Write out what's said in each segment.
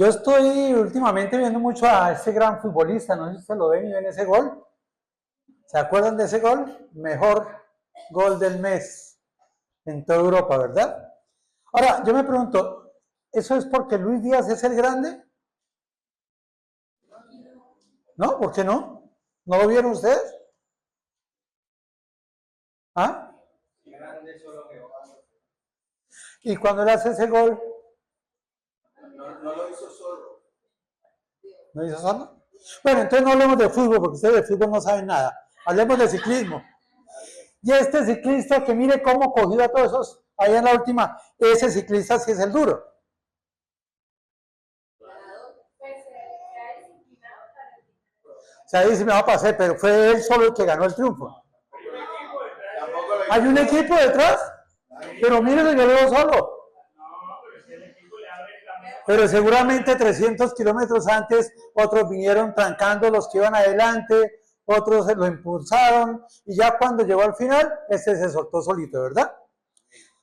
Yo estoy últimamente viendo mucho a este gran futbolista, no sé si ustedes lo ven y ven ese gol. ¿Se acuerdan de ese gol? Mejor gol del mes en toda Europa, ¿verdad? Ahora, yo me pregunto, ¿eso es porque Luis Díaz es el grande? ¿No? ¿Por qué no? ¿No lo vieron ustedes? ¿Ah? Y cuando él hace ese gol, No lo hizo solo. ¿no hizo solo? Bueno, entonces no hablemos de fútbol, porque ustedes de fútbol no saben nada. Hablemos de ciclismo. Y este ciclista que mire cómo cogió a todos esos, ahí en la última, ese ciclista sí es el duro. O sea, ahí se me va a pasar, pero fue él solo el que ganó el triunfo. ¿Hay un equipo detrás? Pero mírenlo, yo lo veo solo. Pero seguramente 300 kilómetros antes, otros vinieron trancando los que iban adelante, otros lo impulsaron, y ya cuando llegó al final, este se soltó solito, ¿verdad?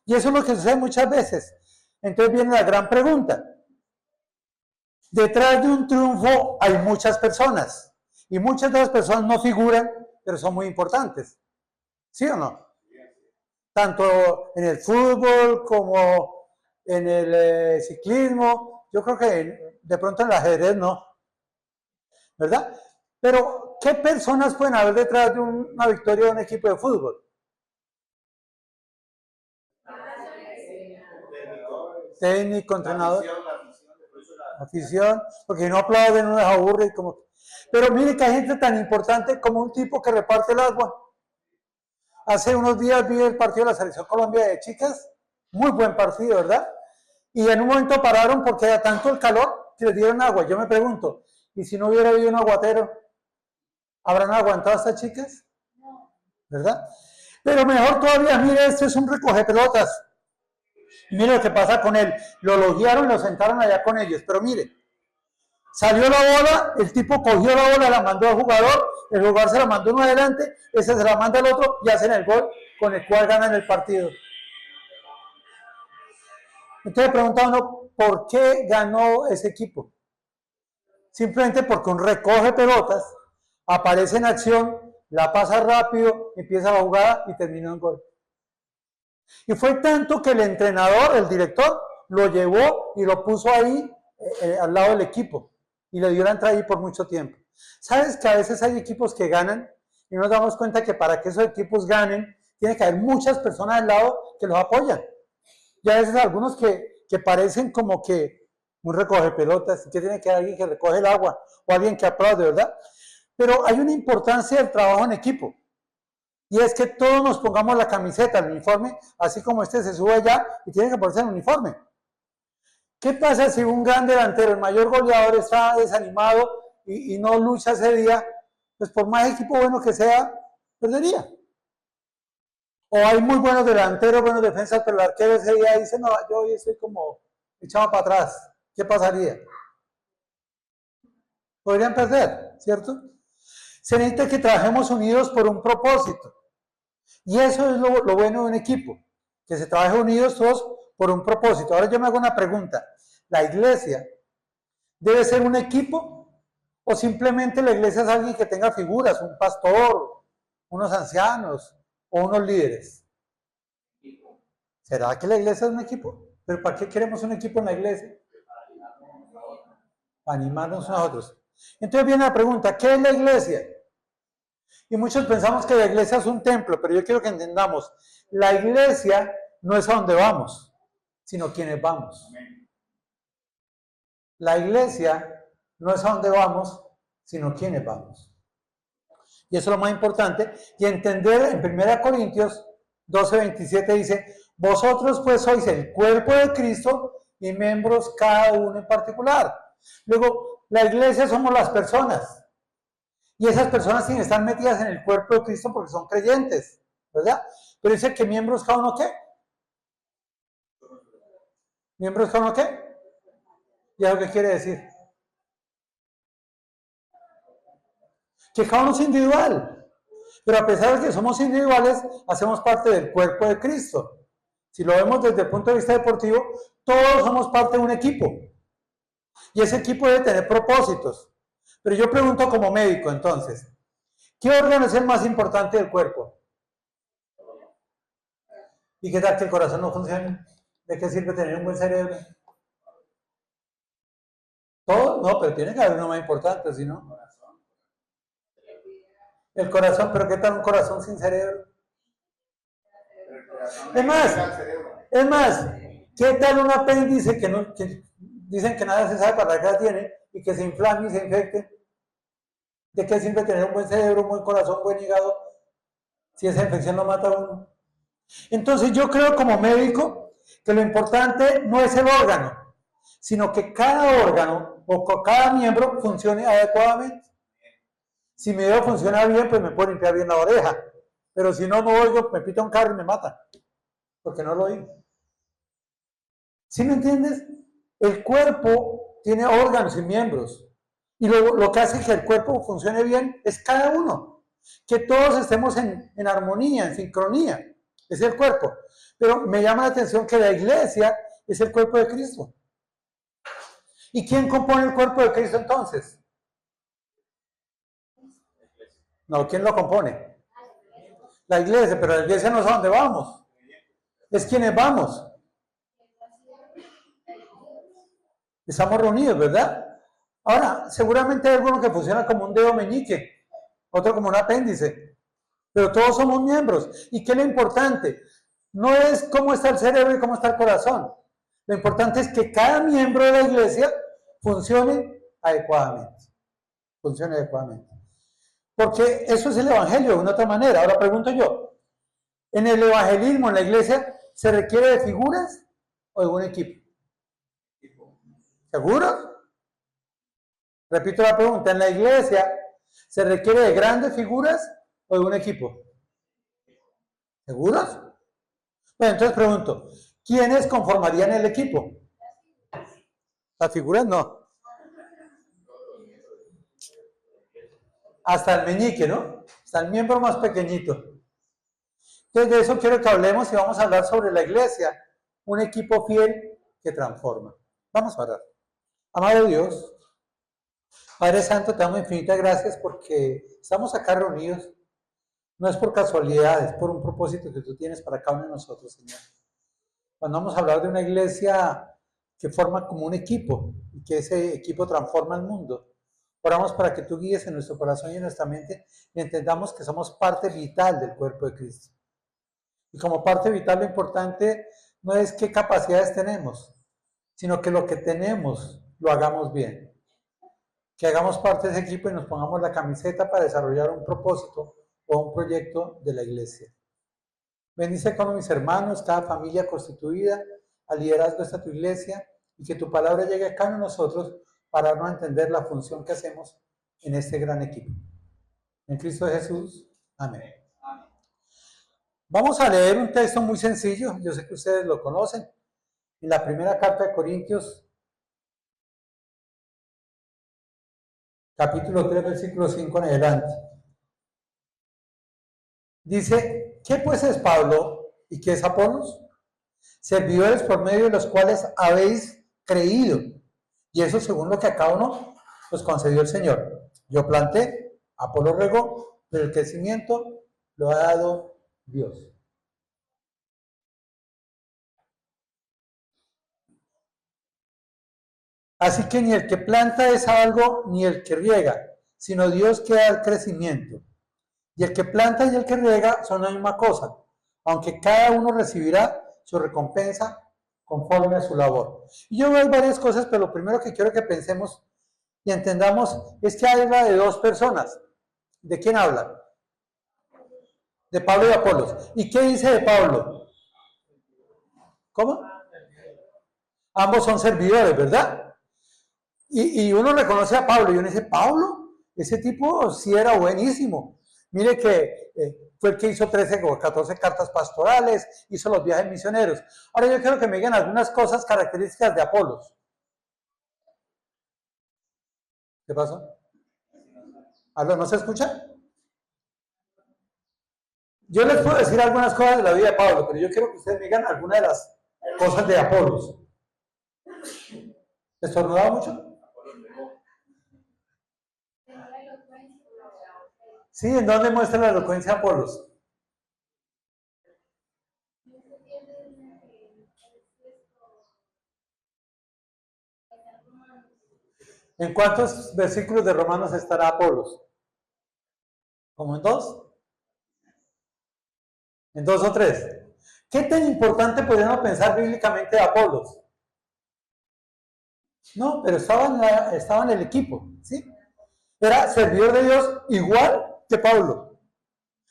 Y eso es lo que sucede muchas veces. Entonces viene la gran pregunta. Detrás de un triunfo hay muchas personas, y muchas de las personas no figuran, pero son muy importantes. ¿Sí o no? Tanto en el fútbol como en el ciclismo, yo creo que de pronto en el ajedrez no, ¿verdad? Pero, ¿qué personas pueden haber detrás de una victoria de un equipo de fútbol? Técnico, entrenador, afición, porque no aplauden, no les aburre. Y como... Pero mire que hay gente tan importante como un tipo que reparte el agua. Hace unos días vi el partido de la Selección Colombia de chicas, muy buen partido, ¿verdad? Y en un momento pararon porque era tanto el calor que les dieron agua. Yo me pregunto, ¿y si no hubiera habido un aguatero? ¿Habrán aguantado a estas chicas? ¿Verdad? Pero mejor todavía, mire, este es un recoge pelotas. Mire lo que pasa con él. Lo logiaron y lo sentaron allá con ellos. Pero mire, salió la bola, el tipo cogió la bola, la mandó al jugador, el jugador se la mandó uno adelante, ese se la manda al otro y hacen el gol con el cual ganan el partido. Entonces pregunta uno, ¿por qué ganó ese equipo? Simplemente porque un recoge pelotas, aparece en acción, la pasa rápido, empieza la jugada y terminó en gol. Y fue tanto que el entrenador, el director, lo llevó y lo puso ahí al lado del equipo y le dio la entrada ahí por mucho tiempo. ¿Sabes que a veces hay equipos que ganan y nos damos cuenta que para que esos equipos ganen tiene que haber muchas personas al lado que los apoyan? Y a veces algunos que parecen como que un recoge pelotas, que tiene que haber alguien que recoge el agua o alguien que aplaude, ¿verdad? Pero hay una importancia del trabajo en equipo. Y es que todos nos pongamos la camiseta, el uniforme, así como este se sube allá y tiene que ponerse el uniforme. ¿Qué pasa si un gran delantero, el mayor goleador, está desanimado y no lucha ese día? Pues por más equipo bueno que sea, perdería. O hay muy buenos delanteros, buenos defensas, pero el arquero ese día dice, no, yo hoy estoy como echado para atrás. ¿Qué pasaría? Podrían perder, ¿cierto? Se necesita que trabajemos unidos por un propósito. Y eso es lo bueno de un equipo, que se trabaje unidos todos por un propósito. Ahora yo me hago una pregunta. ¿La iglesia debe ser un equipo o simplemente la iglesia es alguien que tenga figuras, un pastor, unos ancianos o unos líderes? ¿Será que la iglesia es un equipo? ¿Pero para qué queremos un equipo en la iglesia? Para animarnos unos a otros. Entonces viene la pregunta, ¿qué es la iglesia? Y muchos pensamos que la iglesia es un templo, pero yo quiero que entendamos, la iglesia no es a donde vamos, sino quienes vamos. La iglesia no es a donde vamos, sino quienes vamos. Y eso es lo más importante. Y entender en 1 Corintios 12:27 dice, vosotros pues sois el cuerpo de Cristo y miembros cada uno en particular. Luego, la iglesia somos las personas. Y esas personas tienen que estar metidas en el cuerpo de Cristo porque son creyentes, ¿verdad? Pero dice que miembros cada uno ¿qué? ¿Miembros cada uno qué? ¿Y eso qué quiere decir? Que cada uno es individual. Pero a pesar de que somos individuales, hacemos parte del cuerpo de Cristo. Si lo vemos desde el punto de vista deportivo, todos somos parte de un equipo. Y ese equipo debe tener propósitos. Pero yo pregunto como médico entonces, ¿qué órgano es el más importante del cuerpo? ¿Y qué tal que el corazón no funcione? ¿De qué sirve tener un buen cerebro? ¿Todo? No, pero tiene que haber uno más importante, si no. El corazón, pero ¿qué tal un corazón sin cerebro? Es más, ¿qué tal un apéndice que dicen que nada se sabe para qué tiene y que se inflame y se infecte? ¿De qué sirve tener un buen cerebro, un buen corazón, un buen hígado, si esa infección lo mata a uno? Entonces yo creo como médico que lo importante no es el órgano, sino que cada órgano o cada miembro funcione adecuadamente. Si mi dedo funciona bien, pues me puedo limpiar bien la oreja, pero si no, no oigo, me pita un carro y me mata, porque no lo oigo. ¿Sí me entiendes? El cuerpo tiene órganos y miembros, y lo que hace que el cuerpo funcione bien es cada uno, que todos estemos en armonía, en sincronía, es el cuerpo. Pero me llama la atención que la iglesia es el cuerpo de Cristo. ¿Y quién compone el cuerpo de Cristo entonces? No, ¿quién lo compone? La iglesia, pero la iglesia no es a dónde vamos, es quienes vamos. Estamos reunidos, ¿verdad? Ahora, seguramente hay alguno que funciona como un dedo meñique, otro como un apéndice, pero todos somos miembros. ¿Y qué es lo importante? No es cómo está el cerebro y cómo está el corazón. Lo importante es que cada miembro de la iglesia funcione adecuadamente. Funcione adecuadamente. Porque eso es el evangelio de una otra manera. Ahora pregunto yo, ¿en el evangelismo, en la iglesia, se requiere de figuras o de un equipo? ¿Seguros? Repito la pregunta, ¿en la iglesia se requiere de grandes figuras o de un equipo? ¿Seguros? Bueno, entonces pregunto, ¿quiénes conformarían el equipo? Las figuras no. Hasta el meñique, ¿no? Hasta el miembro más pequeñito. Entonces de eso quiero que hablemos y vamos a hablar sobre la iglesia, un equipo fiel que transforma. Vamos a orar. Amado Dios, Padre Santo, te damos infinitas gracias porque estamos acá reunidos. No es por casualidad, es por un propósito que tú tienes para cada uno de nosotros, Señor. Cuando vamos a hablar de una iglesia que forma como un equipo y que ese equipo transforma el mundo, oramos para que tú guíes en nuestro corazón y en nuestra mente y entendamos que somos parte vital del cuerpo de Cristo. Y como parte vital lo importante no es qué capacidades tenemos, sino que lo que tenemos lo hagamos bien. Que hagamos parte de ese equipo y nos pongamos la camiseta para desarrollar un propósito o un proyecto de la iglesia. Bendice con mis hermanos, cada familia constituida, al liderazgo de esta tu iglesia, y que tu palabra llegue a cada uno de nosotros para darnos a entender la función que hacemos en este gran equipo. En Cristo Jesús, amén. Vamos a leer un texto muy sencillo, yo sé que ustedes lo conocen, en la primera carta de Corintios, capítulo 3, versículo 5 en adelante. Dice, ¿qué pues es Pablo y qué es Apolos? Servidores por medio de los cuales habéis creído, y eso según lo que a cada uno os concedió el Señor. Yo planté, Apolo regó, pero el crecimiento lo ha dado Dios. Así que ni el que planta es algo, ni el que riega, sino Dios que da el crecimiento. Y el que planta y el que riega son la misma cosa, aunque cada uno recibirá su recompensa conforme a su labor. Y yo veo varias cosas, pero lo primero que quiero que pensemos y entendamos es que habla de dos personas. ¿De quién habla? De Pablo y de Apolos. ¿Y qué dice de Pablo? ¿Cómo? Ambos son servidores, ¿verdad? Y uno reconoce a Pablo y uno dice, Pablo, ese tipo sí era buenísimo. Mire que fue el que hizo 13 o 14 cartas pastorales, hizo los viajes misioneros. Ahora yo quiero que me digan algunas cosas características de Apolos. ¿Qué pasó? ¿No se escucha? Yo les puedo decir algunas cosas de la vida de Pablo, pero yo quiero que ustedes me digan algunas de las cosas de Apolos. ¿Estornudaba mucho? ¿Sí? ¿En dónde muestra la elocuencia Apolos? ¿En cuántos versículos de Romanos estará Apolos? ¿Como en dos? ¿En dos o tres? ¿Qué tan importante podríamos pensar bíblicamente de Apolos? No, pero estaba en el equipo, ¿sí? Era servidor de Dios igual que Pablo.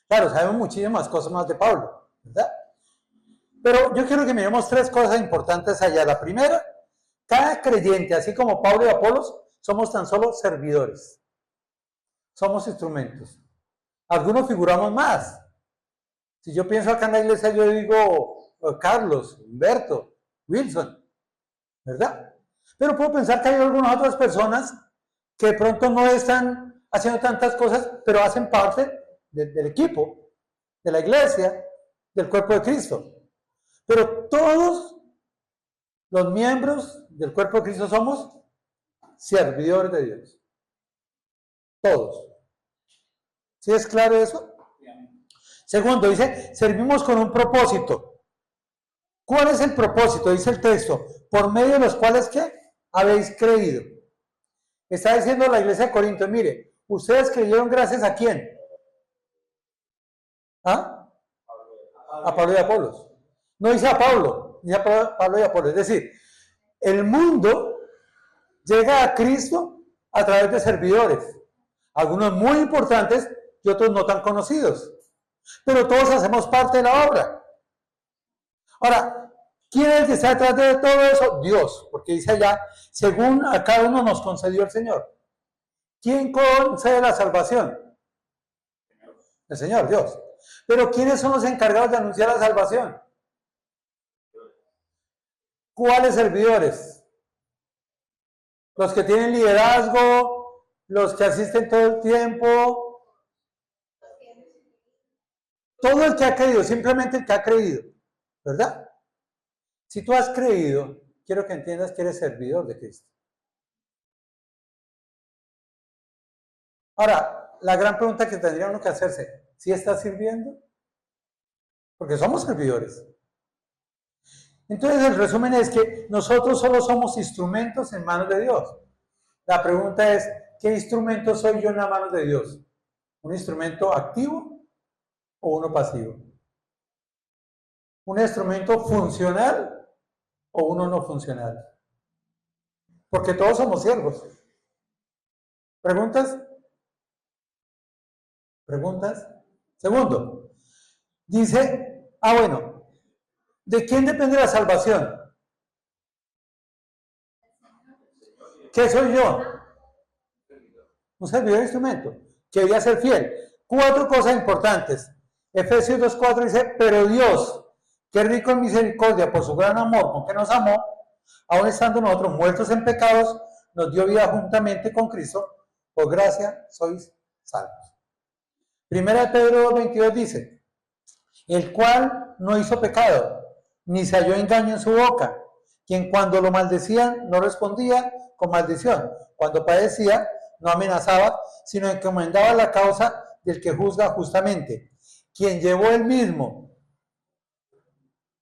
Claro, sabemos muchísimas cosas más de Pablo, ¿verdad? Pero yo quiero que miremos tres cosas importantes allá. La primera, cada creyente, así como Pablo y Apolos, somos tan solo servidores. Somos instrumentos. Algunos figuramos más. Si yo pienso acá en la iglesia, yo digo Carlos, Humberto, Wilson, ¿verdad? Pero puedo pensar que hay algunas otras personas que de pronto no están haciendo tantas cosas, pero hacen parte del equipo, de la iglesia, del cuerpo de Cristo. Pero todos los miembros del cuerpo de Cristo somos servidores de Dios. Todos. ¿Sí es claro eso? Segundo, dice, servimos con un propósito. ¿Cuál es el propósito? Dice el texto, por medio de los cuales, ¿qué? Habéis creído. Está diciendo la iglesia de Corinto, mire, ustedes creyeron gracias a quién? ¿Ah? A Pablo y a Apolos. No dice a Pablo, dice a Pablo y a Apolos. Es decir, el mundo llega a Cristo a través de servidores. Algunos muy importantes y otros no tan conocidos. Pero todos hacemos parte de la obra. Ahora, ¿quién es el que está detrás de todo eso? Dios, porque dice allá, según a cada uno nos concedió el Señor. ¿Quién concede la salvación? El Señor, Dios. Pero ¿quiénes son los encargados de anunciar la salvación? ¿Cuáles servidores? Los que tienen liderazgo, los que asisten todo el tiempo. Todo el que ha creído, simplemente el que ha creído, ¿verdad? Si tú has creído, quiero que entiendas que eres servidor de Cristo. Ahora, la gran pregunta que tendría uno que hacerse, ¿sí estás sirviendo? Porque somos servidores. Entonces el resumen es que nosotros solo somos instrumentos en manos de Dios. La pregunta es, ¿qué instrumento soy yo en las manos de Dios? ¿Un instrumento activo o uno pasivo? ¿Un instrumento funcional o uno no funcional? Porque todos somos siervos. ¿Preguntas? ¿Preguntas? Segundo, dice, bueno, ¿de quién depende la salvación? ¿Qué soy yo? Un servidor de instrumento, que debía ser fiel. Cuatro cosas importantes. Efesios 2:4 dice, pero Dios, que es rico en misericordia por su gran amor con que nos amó, aun estando nosotros muertos en pecados, nos dio vida juntamente con Cristo, por gracia sois salvos. Primera de Pedro 2:22 dice, el cual no hizo pecado, ni se halló engaño en su boca, quien cuando lo maldecían no respondía con maldición, cuando padecía no amenazaba, sino encomendaba la causa del que juzga justamente, quien llevó él mismo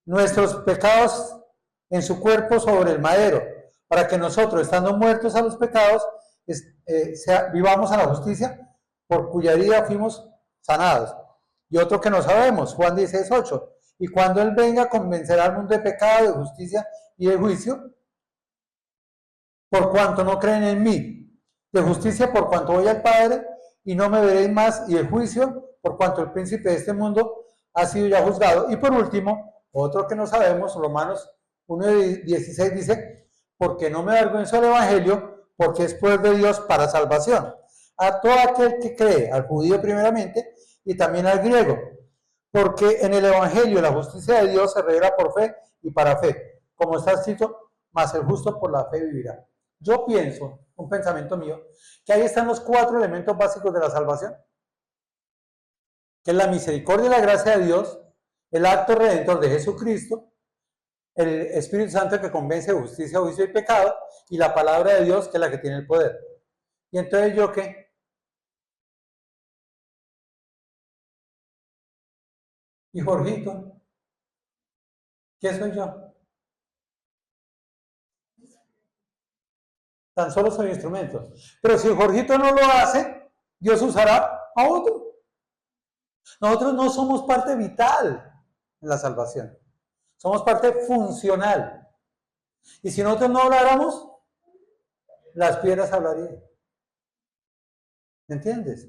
nuestros pecados en su cuerpo sobre el madero, para que nosotros, estando muertos a los pecados, vivamos a la justicia, por cuya herida fuimos sanados. Y otro que no sabemos, Juan 16:8, y cuando él venga convencerá al mundo de pecado, de justicia y de juicio, por cuanto no creen en mí, de justicia por cuanto voy al Padre y no me veréis más, y de juicio por cuanto el príncipe de este mundo ha sido ya juzgado. Y por último, otro que no sabemos, Romanos 1:16 dice, porque no me avergüenzo del Evangelio, porque es poder de Dios para salvación a todo aquel que cree, al judío primeramente y también al griego, porque en el Evangelio la justicia de Dios se revela por fe y para fe, como está escrito, mas el justo por la fe vivirá. Yo pienso, un pensamiento mío, que ahí están los cuatro elementos básicos de la salvación, que es la misericordia y la gracia de Dios, el acto redentor de Jesucristo, el Espíritu Santo que convence de justicia, juicio y pecado, y la palabra de Dios que es la que tiene el poder. Y entonces, ¿yo qué? ¿Y Jorgito? ¿Qué soy yo? Tan solo soy instrumento. Pero si Jorgito no lo hace, Dios usará a otro. Nosotros no somos parte vital en la salvación. Somos parte funcional. Y si nosotros no habláramos, las piedras hablarían. ¿Me entiendes?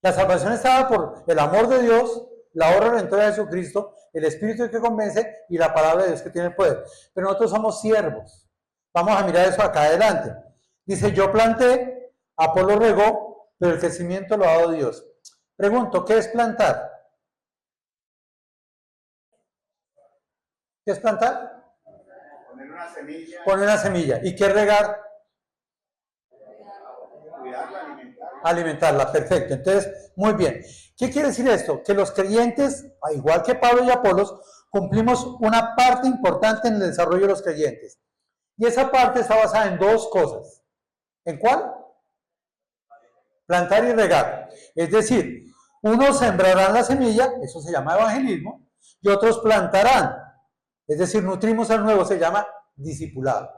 La salvación estaba por el amor de Dios, la obra redentora de Jesucristo, el Espíritu que convence y la palabra de Dios que tiene poder. Pero nosotros somos siervos. Vamos a mirar eso acá adelante. Dice, yo planté, Apolo regó, pero el crecimiento lo ha dado Dios. Pregunto, ¿qué es plantar? ¿Qué es plantar? Poner una semilla. Poner una semilla. ¿Y qué regar? Cuidarla, alimentarla. Alimentarla, perfecto. Entonces, muy bien. ¿Qué quiere decir esto? Que los creyentes, igual que Pablo y Apolos, cumplimos una parte importante en el desarrollo de los creyentes. Y esa parte está basada en dos cosas. ¿En cuál? Plantar y regar. Es decir, unos sembrarán la semilla, eso se llama evangelismo, y otros plantarán. Es decir, nutrimos al nuevo, se llama discipulado.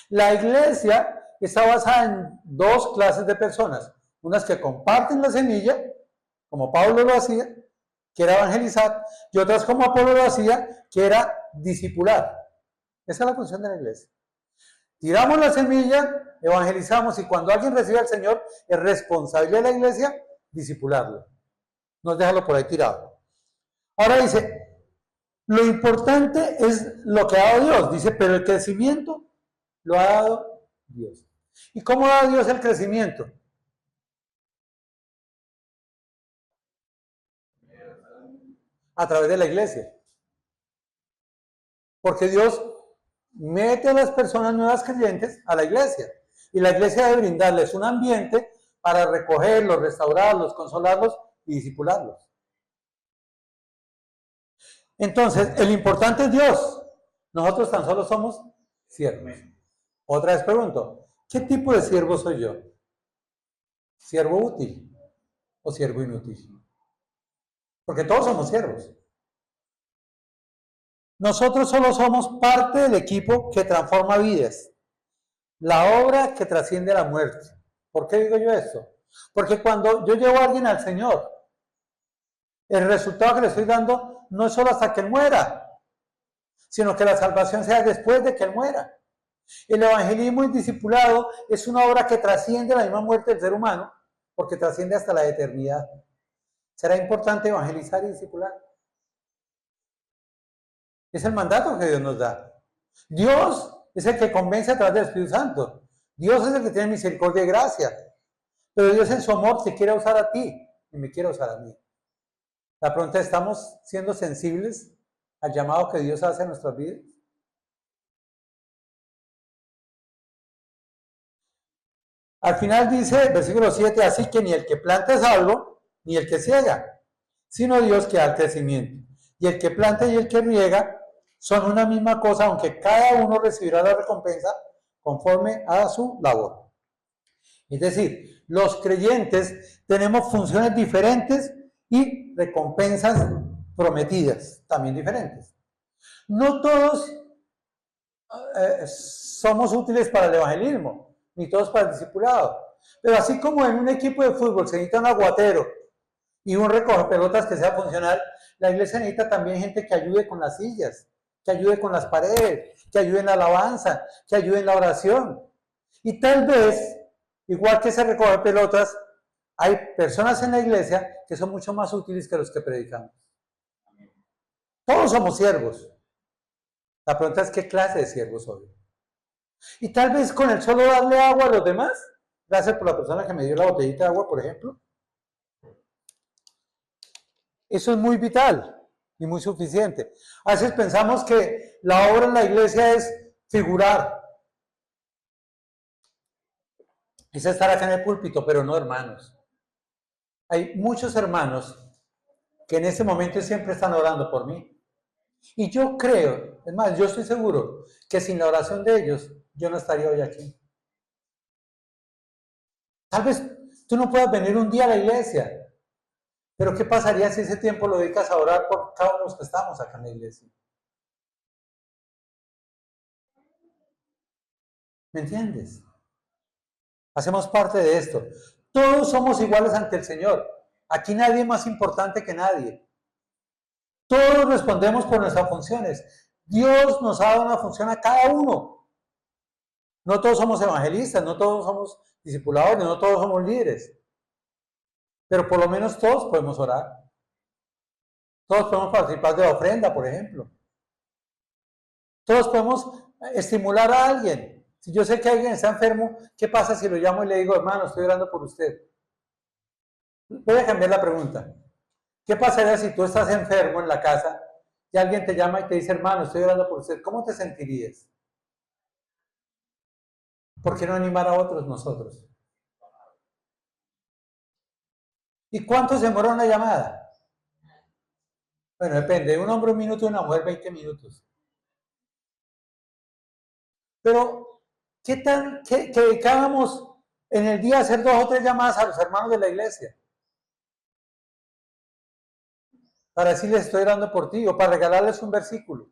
La iglesia está basada en dos clases de personas. Unas que comparten la semilla, como Pablo lo hacía, que era evangelizar, y otras como Apolo lo hacía, que era discipular. Esa es la función de la iglesia. Tiramos la semilla, evangelizamos, y cuando alguien recibe al Señor, es responsabilidad de la iglesia discipularlo. No es dejarlo por ahí tirado. Ahora dice, lo importante es lo que ha dado Dios. Dice, pero el crecimiento lo ha dado Dios. ¿Y cómo da Dios el crecimiento? A través de la iglesia. Porque Dios mete a las personas nuevas creyentes a la iglesia. Y la iglesia debe brindarles un ambiente para recogerlos, restaurarlos, consolarlos y discipularlos. Entonces, el importante es Dios. Nosotros tan solo somos siervos. Otra vez pregunto, ¿qué tipo de siervo soy yo? ¿Siervo útil o siervo inútil? Porque todos somos siervos. Nosotros solo somos parte del equipo que transforma vidas. La obra que trasciende la muerte. ¿Por qué digo yo esto? Porque cuando yo llevo a alguien al Señor, el resultado que le estoy dando no es solo hasta que Él muera, sino que la salvación sea después de que Él muera. El evangelismo y discipulado es una obra que trasciende la misma muerte del ser humano, porque trasciende hasta la eternidad. ¿Será importante evangelizar y discipular? Es el mandato que Dios nos da. Dios es el que convence a través del Espíritu Santo. Dios es el que tiene misericordia y gracia. Pero Dios en su amor te quiere usar a ti y me quiere usar a mí. La pregunta es, ¿estamos siendo sensibles al llamado que Dios hace en nuestras vidas? Al final dice, versículo 7, así que ni el que planta es algo, ni el que ciega, sino Dios que da el crecimiento. Y el que planta y el que riega son una misma cosa, aunque cada uno recibirá la recompensa conforme a su labor. Es decir, los creyentes tenemos funciones diferentes y recompensas prometidas, también diferentes. No todos somos útiles para el evangelismo, ni todos para el discipulado. Pero así como en un equipo de fútbol se necesita un aguatero y un recogepelotas que sea funcional, la iglesia necesita también gente que ayude con las sillas, que ayude con las paredes, que ayude en la alabanza, que ayude en la oración. Y tal vez, igual que se recogepelotas, hay personas en la iglesia que son mucho más útiles que los que predicamos. Todos somos siervos. La pregunta es, ¿qué clase de siervos soy? Y tal vez con el solo darle agua a los demás, gracias por la persona que me dio la botellita de agua, por ejemplo, eso es muy vital y muy suficiente. A veces pensamos que la obra en la iglesia es figurar. Es estar acá en el púlpito, pero no, hermanos. Hay muchos hermanos que en ese momento siempre están orando por mí. Y yo creo, es más, yo estoy seguro que sin la oración de ellos, yo no estaría hoy aquí. Tal vez tú no puedas venir un día a la iglesia, Pero ¿qué pasaría si ese tiempo lo dedicas a orar por cada uno de los que estamos acá en la iglesia? ¿Me entiendes? Hacemos parte de esto. Todos somos iguales ante el Señor. Aquí nadie es más importante que nadie. Todos respondemos por nuestras funciones. Dios nos ha dado una función a cada uno. No todos somos evangelistas, no todos somos discipuladores, no todos somos líderes. Pero por lo menos todos podemos orar. Todos podemos participar de la ofrenda, por ejemplo. Todos podemos estimular a alguien. Si yo sé que alguien está enfermo, ¿qué pasa si lo llamo y le digo, hermano, estoy orando por usted? Voy a cambiar la pregunta. ¿Qué pasaría si tú estás enfermo en la casa y alguien te llama y te dice, hermano, estoy orando por usted? ¿Cómo te sentirías? ¿Por qué no animar a otros nosotros? ¿Y cuánto se demora una llamada? Bueno, depende. De un hombre 1 minuto y una mujer 20 minutos. Pero, ¿qué tal que dedicábamos en el día a hacer 2 o 3 llamadas a los hermanos de la iglesia? Para decirles estoy orando por ti o para regalarles un versículo.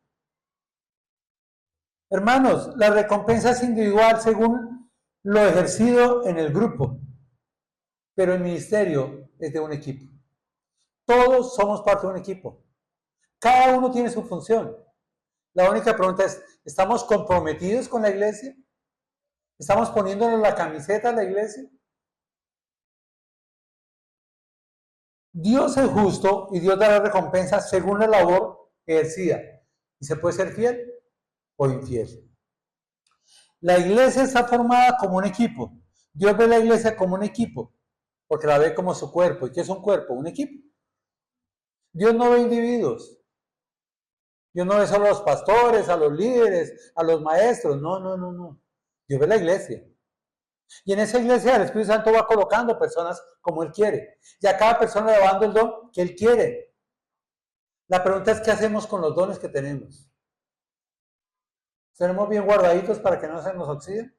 Hermanos, la recompensa es individual según lo ejercido en el grupo, pero el ministerio es de un equipo. Todos somos parte de un equipo. Cada uno tiene su función. La única pregunta es, ¿estamos comprometidos con la iglesia? ¿Estamos poniéndonos la camiseta de la iglesia? Dios es justo y Dios dará recompensa según la labor ejercida. Y se puede ser fiel o infiel. La iglesia está formada como un equipo. Dios ve la iglesia como un equipo, porque la ve como su cuerpo. ¿Y qué es un cuerpo? Un equipo. Dios no ve individuos. Dios no ve solo a los pastores, a los líderes, a los maestros. No, no, no, no. Dios ve la iglesia. Y en esa iglesia el Espíritu Santo va colocando personas como Él quiere. Y a cada persona le va dando el don que Él quiere. La pregunta es, ¿qué hacemos con los dones que tenemos? ¿Tenemos bien guardaditos para que no se nos oxiden?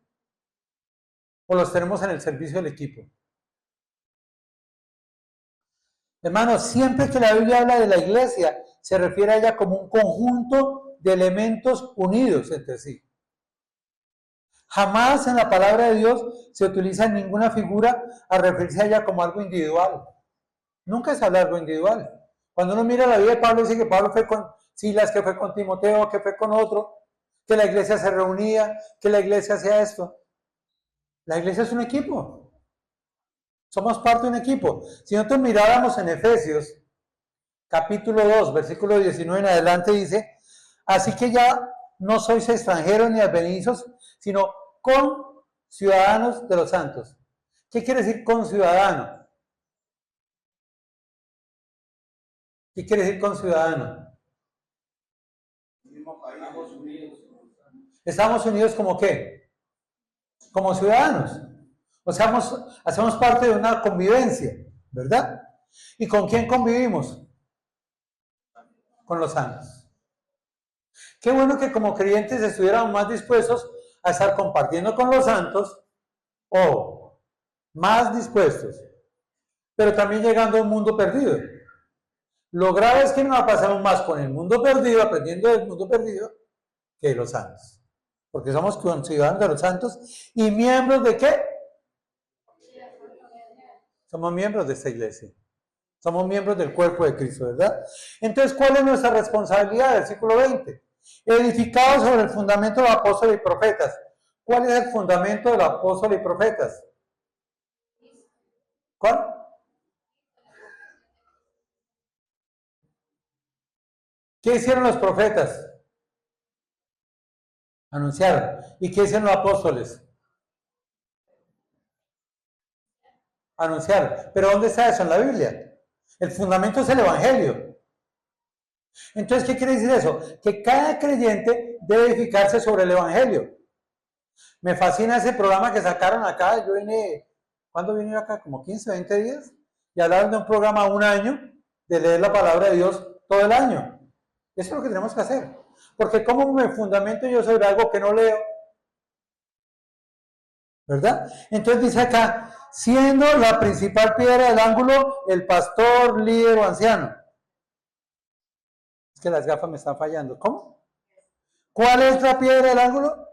¿O los tenemos en el servicio del equipo? Hermanos, siempre que la Biblia habla de la iglesia, se refiere a ella como un conjunto de elementos unidos entre sí. Jamás en la palabra de Dios se utiliza ninguna figura a referirse a ella como algo individual. Nunca se habla de algo individual. Cuando uno mira la vida de Pablo, dice que Pablo fue con Silas, que fue con Timoteo, que fue con otro, que la iglesia se reunía, que la iglesia hacía esto. La iglesia es un equipo. Somos parte de un equipo. Si nosotros miráramos en Efesios, capítulo 2, versículo 19 en adelante, dice, así que ya no sois extranjeros ni advenedizos, sino con ciudadanos de los santos. ¿Qué quiere decir con ciudadano? ¿Qué quiere decir con ciudadano? Estamos unidos como qué? Como ciudadanos. O sea, hacemos parte de una convivencia, ¿verdad? ¿Y con quién convivimos? Con los santos. Qué bueno que como creyentes estuviéramos más dispuestos a estar compartiendo con los santos o más dispuestos, pero también llegando a un mundo perdido. Lo grave es que nos pasamos más con el mundo perdido, aprendiendo del mundo perdido, que de los santos. Porque somos ciudadanos de los santos y miembros de ¿qué? Somos miembros de esta iglesia. Somos miembros del cuerpo de Cristo, ¿verdad? Entonces, ¿cuál es nuestra responsabilidad? Versículo 20. Edificados sobre el fundamento de los apóstoles y profetas. ¿Cuál es el fundamento de los apóstoles y profetas? ¿Cuál? ¿Qué hicieron los profetas? Anunciaron. ¿Y qué hicieron los apóstoles? Anunciaron. ¿Pero dónde está eso en la Biblia? El fundamento es el Evangelio. Entonces, ¿qué quiere decir eso? Que cada creyente debe edificarse sobre el Evangelio. Me fascina ese programa que sacaron acá. Yo vine, ¿cuándo vine acá? Como 15, 20 días. Y hablaron de un programa 1 año, de leer la palabra de Dios todo el año. Eso es lo que tenemos que hacer. Porque ¿cómo me fundamento yo sobre algo que no leo? ¿Verdad? Entonces dice acá, siendo la principal piedra del ángulo el pastor, líder o anciano. Es que las gafas me están fallando. ¿Cómo? ¿Cuál es la piedra del ángulo?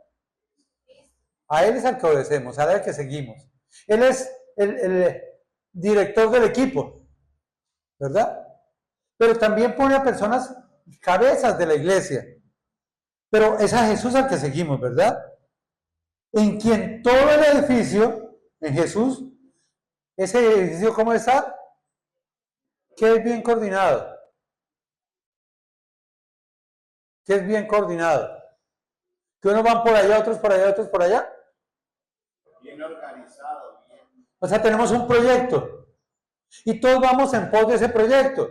A él es al que obedecemos, a él es al que seguimos. Él es el director del equipo, ¿verdad? Pero también pone a personas cabezas de la iglesia. Pero es a Jesús al que seguimos, ¿verdad? En quien todo el edificio, en Jesús, ese edificio, ¿cómo está? Que es bien coordinado. Que es bien coordinado. Que unos van por allá, otros por allá, otros por allá. Bien organizado. Bien. O sea, tenemos un proyecto. Y todos vamos en pos de ese proyecto.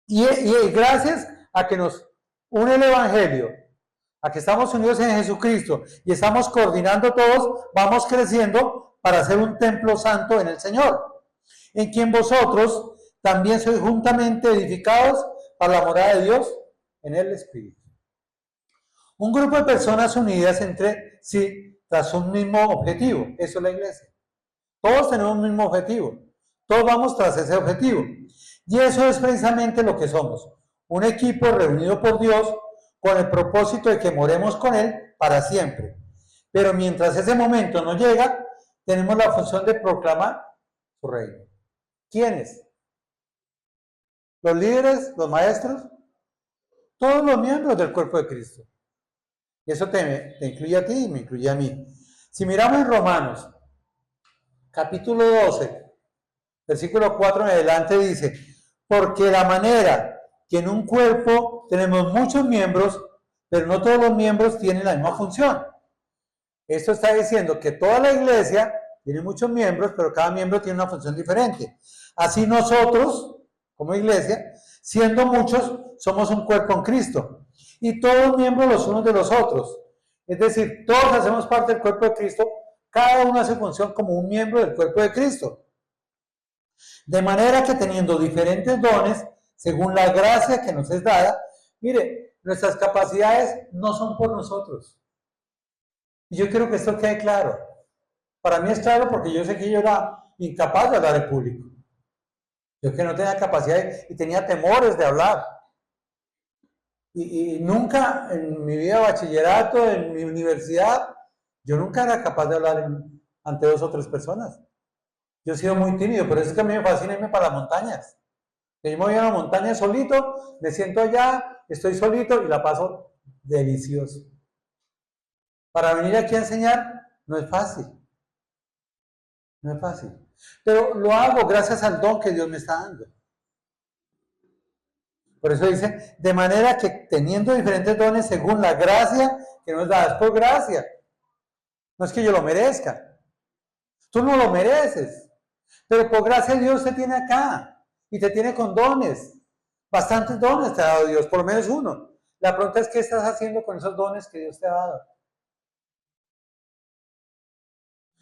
Y gracias a que nos une el Evangelio, a que estamos unidos en Jesucristo y estamos coordinando todos, vamos creciendo para ser un templo santo en el Señor, en quien vosotros también sois juntamente edificados para la morada de Dios en el Espíritu. Un grupo de personas unidas entre sí tras un mismo objetivo, eso es la iglesia. Todos tenemos un mismo objetivo, todos vamos tras ese objetivo. Y eso es precisamente lo que somos, un equipo reunido por Dios con el propósito de que moremos con Él para siempre. Pero mientras ese momento no llega, tenemos la función de proclamar su reino. ¿Quiénes? ¿Los líderes? ¿Los maestros? Todos los miembros del cuerpo de Cristo. Y eso te incluye a ti y me incluye a mí. Si miramos en Romanos, capítulo 12, versículo 4 en adelante dice, porque la manera que en un cuerpo tenemos muchos miembros, pero no todos los miembros tienen la misma función. Esto está diciendo que toda la iglesia tiene muchos miembros, pero cada miembro tiene una función diferente. Así nosotros, como iglesia, siendo muchos, somos un cuerpo en Cristo. Y todos miembros los unos de los otros. Es decir, todos hacemos parte del cuerpo de Cristo, cada uno hace función como un miembro del cuerpo de Cristo. De manera que teniendo diferentes dones, según la gracia que nos es dada, mire, nuestras capacidades no son por nosotros. Y yo quiero que esto quede claro. Para mí es claro porque yo sé que yo era incapaz de hablar en público. Yo que no tenía capacidad y tenía temores de hablar. Y nunca en mi vida de bachillerato, en mi universidad, yo nunca era capaz de hablar ante 2 o 3 personas. Yo he sido muy tímido, por eso es que a mí me fascina irme para las montañas. Yo me voy a la montaña solito, me siento allá, estoy solito y la paso delicioso. Para venir aquí a enseñar no es fácil. No es fácil. Pero lo hago gracias al don que Dios me está dando. Por eso dice, de manera que teniendo diferentes dones según la gracia que nos da, es por gracia. No es que yo lo merezca. Tú no lo mereces. Pero por gracia Dios te tiene acá y te tiene con dones. Bastantes dones te ha dado Dios, por lo menos uno. La pregunta es, ¿qué estás haciendo con esos dones que Dios te ha dado?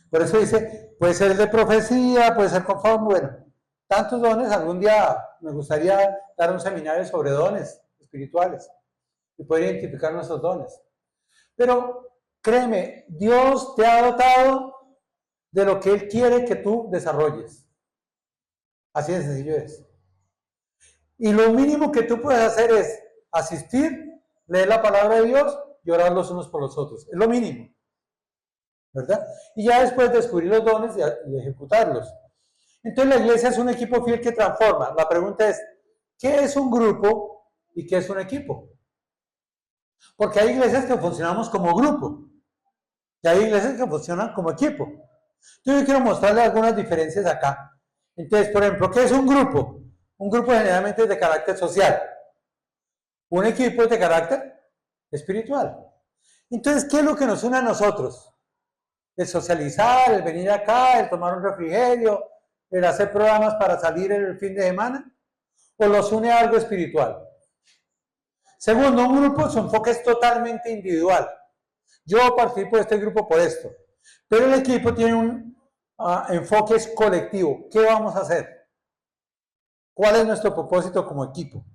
Por eso dice, puede ser de profecía, puede ser conforme, bueno, tantos dones. Algún día me gustaría dar un seminario sobre dones espirituales y poder identificar nuestros dones. Pero créeme, Dios te ha dotado de lo que Él quiere que tú desarrolles. Así de sencillo es. Y lo mínimo que tú puedes hacer es asistir, leer la palabra de Dios y orar los unos por los otros. Es lo mínimo. ¿Verdad? Y ya después descubrir los dones y ejecutarlos. Entonces la iglesia es un equipo fiel que transforma. La pregunta es, ¿qué es un grupo y qué es un equipo? Porque hay iglesias que funcionamos como grupo y hay iglesias que funcionan como equipo. Entonces yo quiero mostrarles algunas diferencias acá. Entonces, por ejemplo, ¿qué es un grupo? Un grupo generalmente es de carácter social. Un equipo es de carácter espiritual. Entonces, ¿qué es lo que nos une a nosotros? El socializar, el venir acá, el tomar un refrigerio, el hacer programas para salir el fin de semana, o los une a algo espiritual. Segundo, un grupo, su enfoque es totalmente individual. Yo participo de este grupo por esto, pero el equipo tiene un enfoque colectivo. ¿Qué vamos a hacer? ¿Cuál es nuestro propósito como equipo?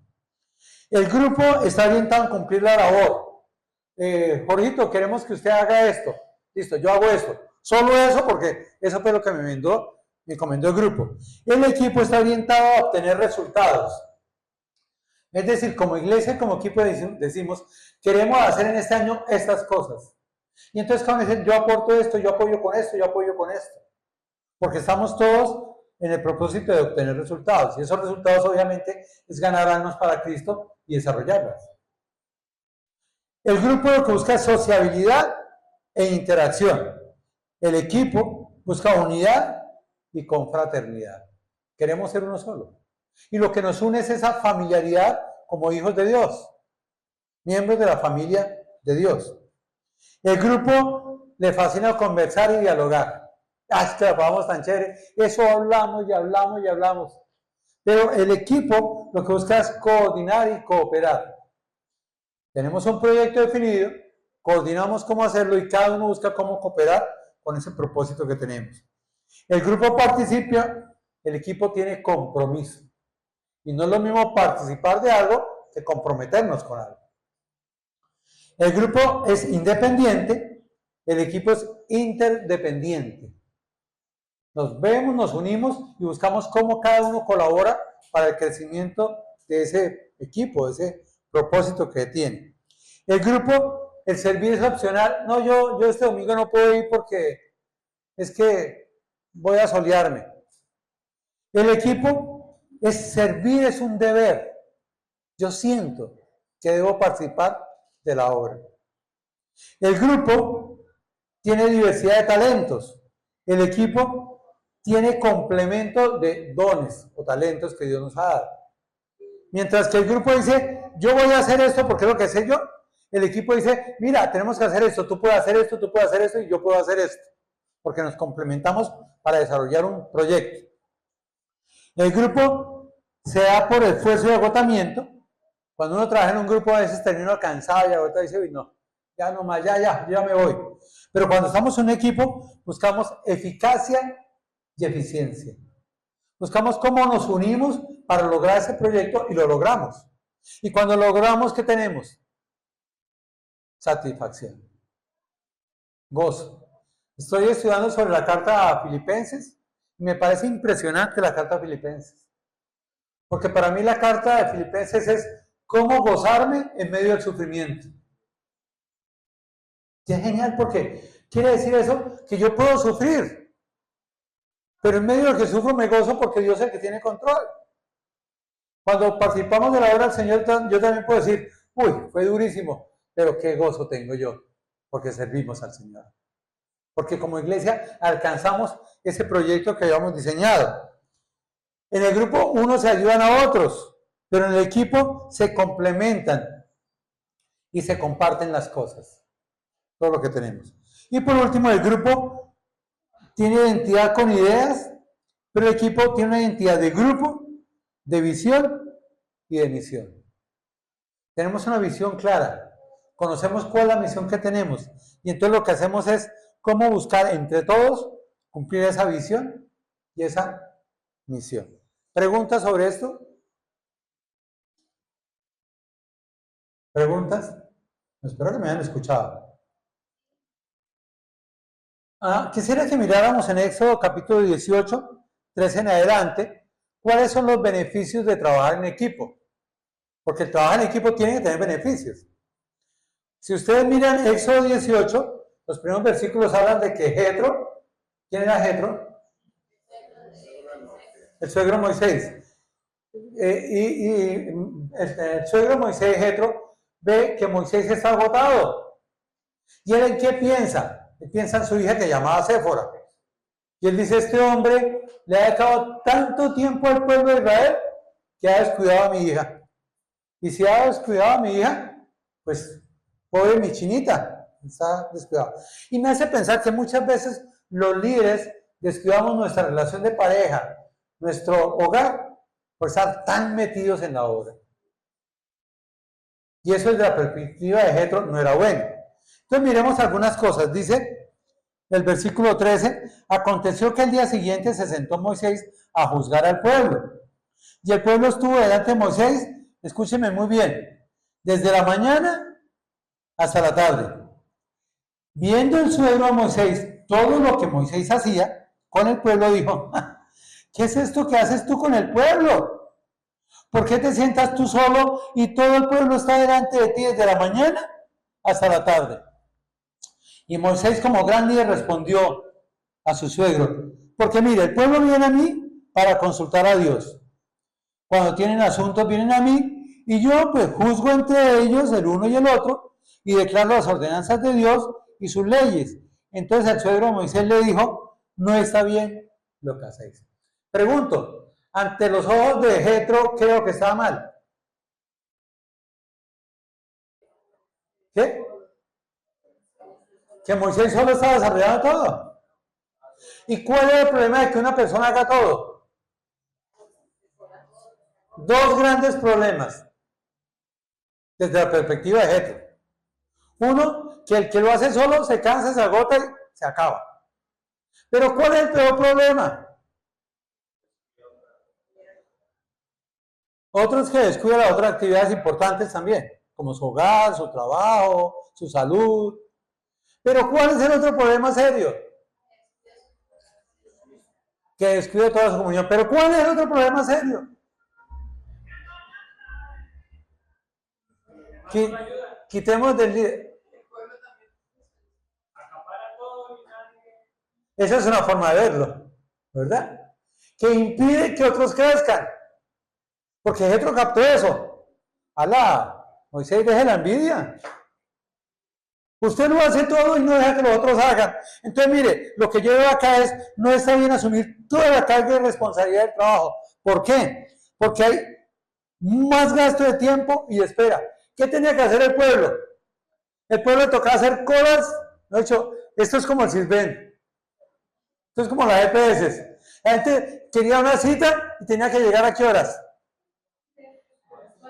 El grupo está orientado a cumplir la labor. Jorgito, queremos que usted haga esto. Listo, yo hago esto. Solo eso, porque eso fue lo que me encomendó el grupo. El equipo está orientado a obtener resultados. Es decir, como iglesia, como equipo decimos, queremos hacer en este año estas cosas. Y entonces cuando dicen, yo aporto esto, yo apoyo con esto, yo apoyo con esto. Porque estamos todos en el propósito de obtener resultados. Y esos resultados obviamente es ganar almas para Cristo y desarrollarlas. El grupo lo que busca es sociabilidad e interacción. El equipo busca unidad y confraternidad. Queremos ser uno solo. Y lo que nos une es esa familiaridad como hijos de Dios, miembros de la familia de Dios. El grupo le fascina conversar y dialogar. Es que la pasamos tan chévere. Eso hablamos y hablamos y hablamos. Pero el equipo lo que busca es coordinar y cooperar. Tenemos un proyecto definido, coordinamos cómo hacerlo y cada uno busca cómo cooperar con ese propósito que tenemos. El grupo participa, el equipo tiene compromiso. Y no es lo mismo participar de algo que comprometernos con algo. El grupo es independiente, el equipo es interdependiente. Nos vemos, nos unimos y buscamos cómo cada uno colabora para el crecimiento de ese equipo, de ese propósito que tiene. El grupo, el servir es opcional. No, yo este domingo no puedo ir porque es que voy a solearme. El equipo es servir, es un deber. Yo siento que debo participar de la obra. El grupo tiene diversidad de talentos. El equipo tiene complemento de dones o talentos que Dios nos ha dado. Mientras que el grupo dice, yo voy a hacer esto porque es lo que sé yo, el equipo dice, mira, tenemos que hacer esto, tú puedes hacer esto, tú puedes hacer esto y yo puedo hacer esto. Porque nos complementamos para desarrollar un proyecto. El grupo se da por esfuerzo y agotamiento. Cuando uno trabaja en un grupo a veces termina cansado y agotado y dice, uy, no, ya no más, ya me voy. Pero cuando estamos en un equipo buscamos eficacia y eficiencia. Buscamos cómo nos unimos para lograr ese proyecto y lo logramos. Y cuando logramos, ¿qué tenemos? Satisfacción. Gozo. Estoy estudiando sobre la carta a Filipenses y me parece impresionante la carta a Filipenses. Porque para mí la carta de Filipenses es cómo gozarme en medio del sufrimiento. Y es genial porque quiere decir eso, que yo puedo sufrir, pero en medio del que sufro me gozo porque Dios es el que tiene control. Cuando participamos de la obra del Señor, yo también puedo decir, uy, fue durísimo, pero qué gozo tengo yo, porque servimos al Señor. Porque como iglesia alcanzamos ese proyecto que habíamos diseñado. En el grupo unos se ayudan a otros, pero en el equipo se complementan y se comparten las cosas, todo lo que tenemos. Y por último, el grupo tiene identidad con ideas, pero el equipo tiene una identidad de grupo, de visión y de misión. Tenemos una visión clara, conocemos cuál es la misión que tenemos y entonces lo que hacemos es cómo buscar entre todos cumplir esa visión y esa misión. ¿Preguntas sobre esto? ¿Preguntas? Espero que me hayan escuchado. Quisiera que miráramos en Éxodo capítulo 18, 13 en adelante, cuáles son los beneficios de trabajar en equipo. Porque el trabajo en equipo tiene que tener beneficios. Si ustedes miran Éxodo 18, los primeros versículos hablan de que Jetro, ¿quién era Jetro? El suegro Moisés. El suegro Moisés, Jetro, ve que Moisés está agotado. ¿Y él en qué piensa? Él piensa en su hija que llamaba Séfora. Y él dice, este hombre le ha dedicado tanto tiempo al pueblo de Israel que ha descuidado a mi hija. Y si ha descuidado a mi hija, pues pobre mi chinita, está descuidado. Y me hace pensar que muchas veces los líderes descuidamos nuestra relación de pareja, nuestro hogar, por estar tan metidos en la obra. Y eso desde la perspectiva de Jetro no era bueno. Entonces miremos algunas cosas. Dice el versículo 13, aconteció que el día siguiente se sentó Moisés a juzgar al pueblo. Y el pueblo estuvo delante de Moisés, escúcheme muy bien, desde la mañana hasta la tarde. Viendo el suegro a Moisés todo lo que Moisés hacía con el pueblo, dijo, ¿qué es esto que haces tú con el pueblo? ¿Por qué te sientas tú solo y todo el pueblo está delante de ti desde la mañana hasta la tarde? Y Moisés, como gran líder, respondió a su suegro, porque mire, el pueblo viene a mí para consultar a Dios. Cuando tienen asuntos vienen a mí y yo pues juzgo entre ellos el uno y el otro y declaro las ordenanzas de Dios y sus leyes. Entonces el suegro de Moisés le dijo, no está bien lo que hacéis. Pregunto, ante los ojos de Jetro, creo que estaba mal. ¿Qué? Que Moisés solo estaba desarrollando todo. ¿Y cuál es el problema de que una persona haga todo? Dos grandes problemas desde la perspectiva de Jetro. Uno, que el que lo hace solo se cansa, se agota y se acaba. Pero ¿cuál es el peor problema? Otros que descuidan las otras actividades importantes también, como su hogar, su trabajo, su salud. Pero ¿cuál es el otro problema serio? Que descuide toda su comunión. Pero ¿cuál es el otro problema serio? Quitemos del líder. Esa es una forma de verlo, ¿verdad? Que impide que otros crezcan. Porque Jetro captó eso. Alá, Moisés, deje la envidia. Usted lo hace todo y no deja que los otros hagan. Entonces, mire, lo que yo veo acá es, no está bien asumir toda la carga de responsabilidad del trabajo. ¿Por qué? Porque hay más gasto de tiempo y de espera. ¿Qué tenía que hacer el pueblo? El pueblo le tocaba hacer colas. No he dicho, esto es como el Sisbén. Esto es como la EPS. La gente quería una cita y tenía que llegar a qué horas.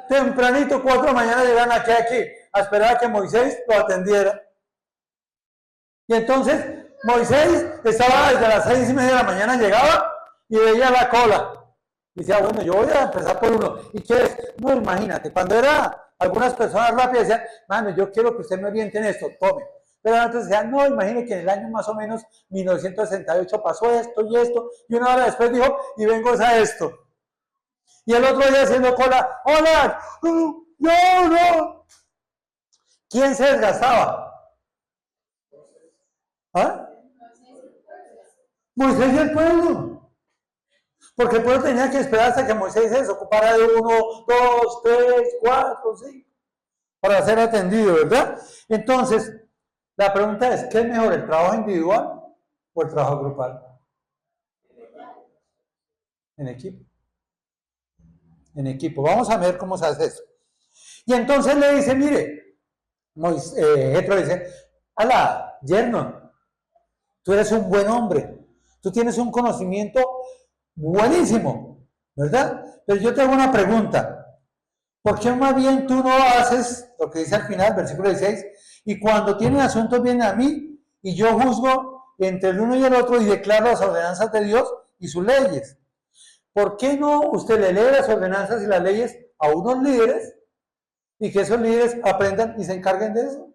Tempranito, 4 de la mañana, llegan aquí a esperar a que Moisés lo atendiera. Y entonces Moisés estaba desde las 6:30 de la mañana, llegaba y veía la cola. Y decía, bueno, yo voy a empezar por uno. ¿Y qué es? No, imagínate, cuando era algunas personas rápidas decían, mano, yo quiero que usted me oriente en esto, tome. Pero antes decían, no, imagínate que en el año más o menos 1968 pasó esto y esto, y una hora después dijo, y vengo a esto. Y el otro día haciendo cola, hola, no. ¿Quién se desgastaba? ¿Ah? Moisés y el pueblo. Porque el pueblo tenía que esperar hasta que Moisés se ocupara de 1, 2, 3, 4, 5, para ser atendido, ¿verdad? Entonces, la pregunta es, ¿qué es mejor, el trabajo individual o el trabajo grupal? En equipo. En equipo. Vamos a ver cómo se hace eso. Y entonces le dice, mire, Jetro le dice, ala, yerno, tú eres un buen hombre, tú tienes un conocimiento buenísimo, ¿verdad? Pero yo te hago una pregunta, ¿por qué más bien tú no haces lo que dice al final, versículo 16, y cuando tienen asuntos vienen a mí, y yo juzgo entre el uno y el otro y declaro las ordenanzas de Dios y sus leyes? ¿Por qué no usted le lee las ordenanzas y las leyes a unos líderes y que esos líderes aprendan y se encarguen de eso?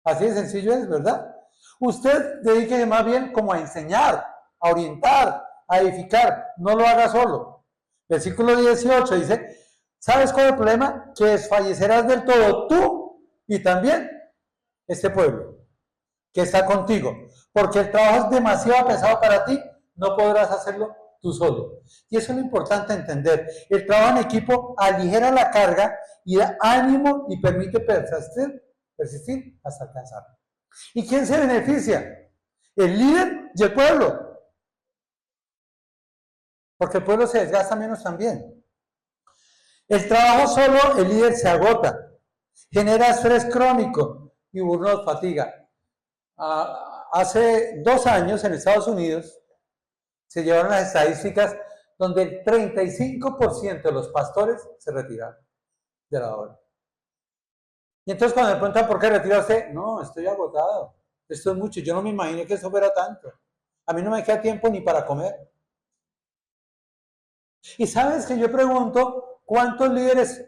Así de sencillo es, ¿verdad? Usted dedíquese más bien como a enseñar, a orientar, a edificar, no lo haga solo. Versículo 18 dice, ¿sabes cuál es el problema? Que desfallecerás del todo tú y también este pueblo que está contigo, porque el trabajo es demasiado pesado para ti, no podrás hacerlo tú solo. Y eso es lo importante entender. El trabajo en equipo aligera la carga y da ánimo y permite persistir hasta alcanzar. ¿Y quién se beneficia? El líder y el pueblo. Porque el pueblo se desgasta menos también. El trabajo solo, el líder se agota, genera estrés crónico y burnout, fatiga. Hace 2 años en Estados Unidos se llevaron las estadísticas donde el 35% de los pastores se retiraron de la obra. Y entonces cuando me preguntan por qué retiraste, no, estoy agotado, esto es mucho, yo no me imaginé que eso fuera tanto. A mí no me queda tiempo ni para comer. Y sabes que yo pregunto, ¿cuántos líderes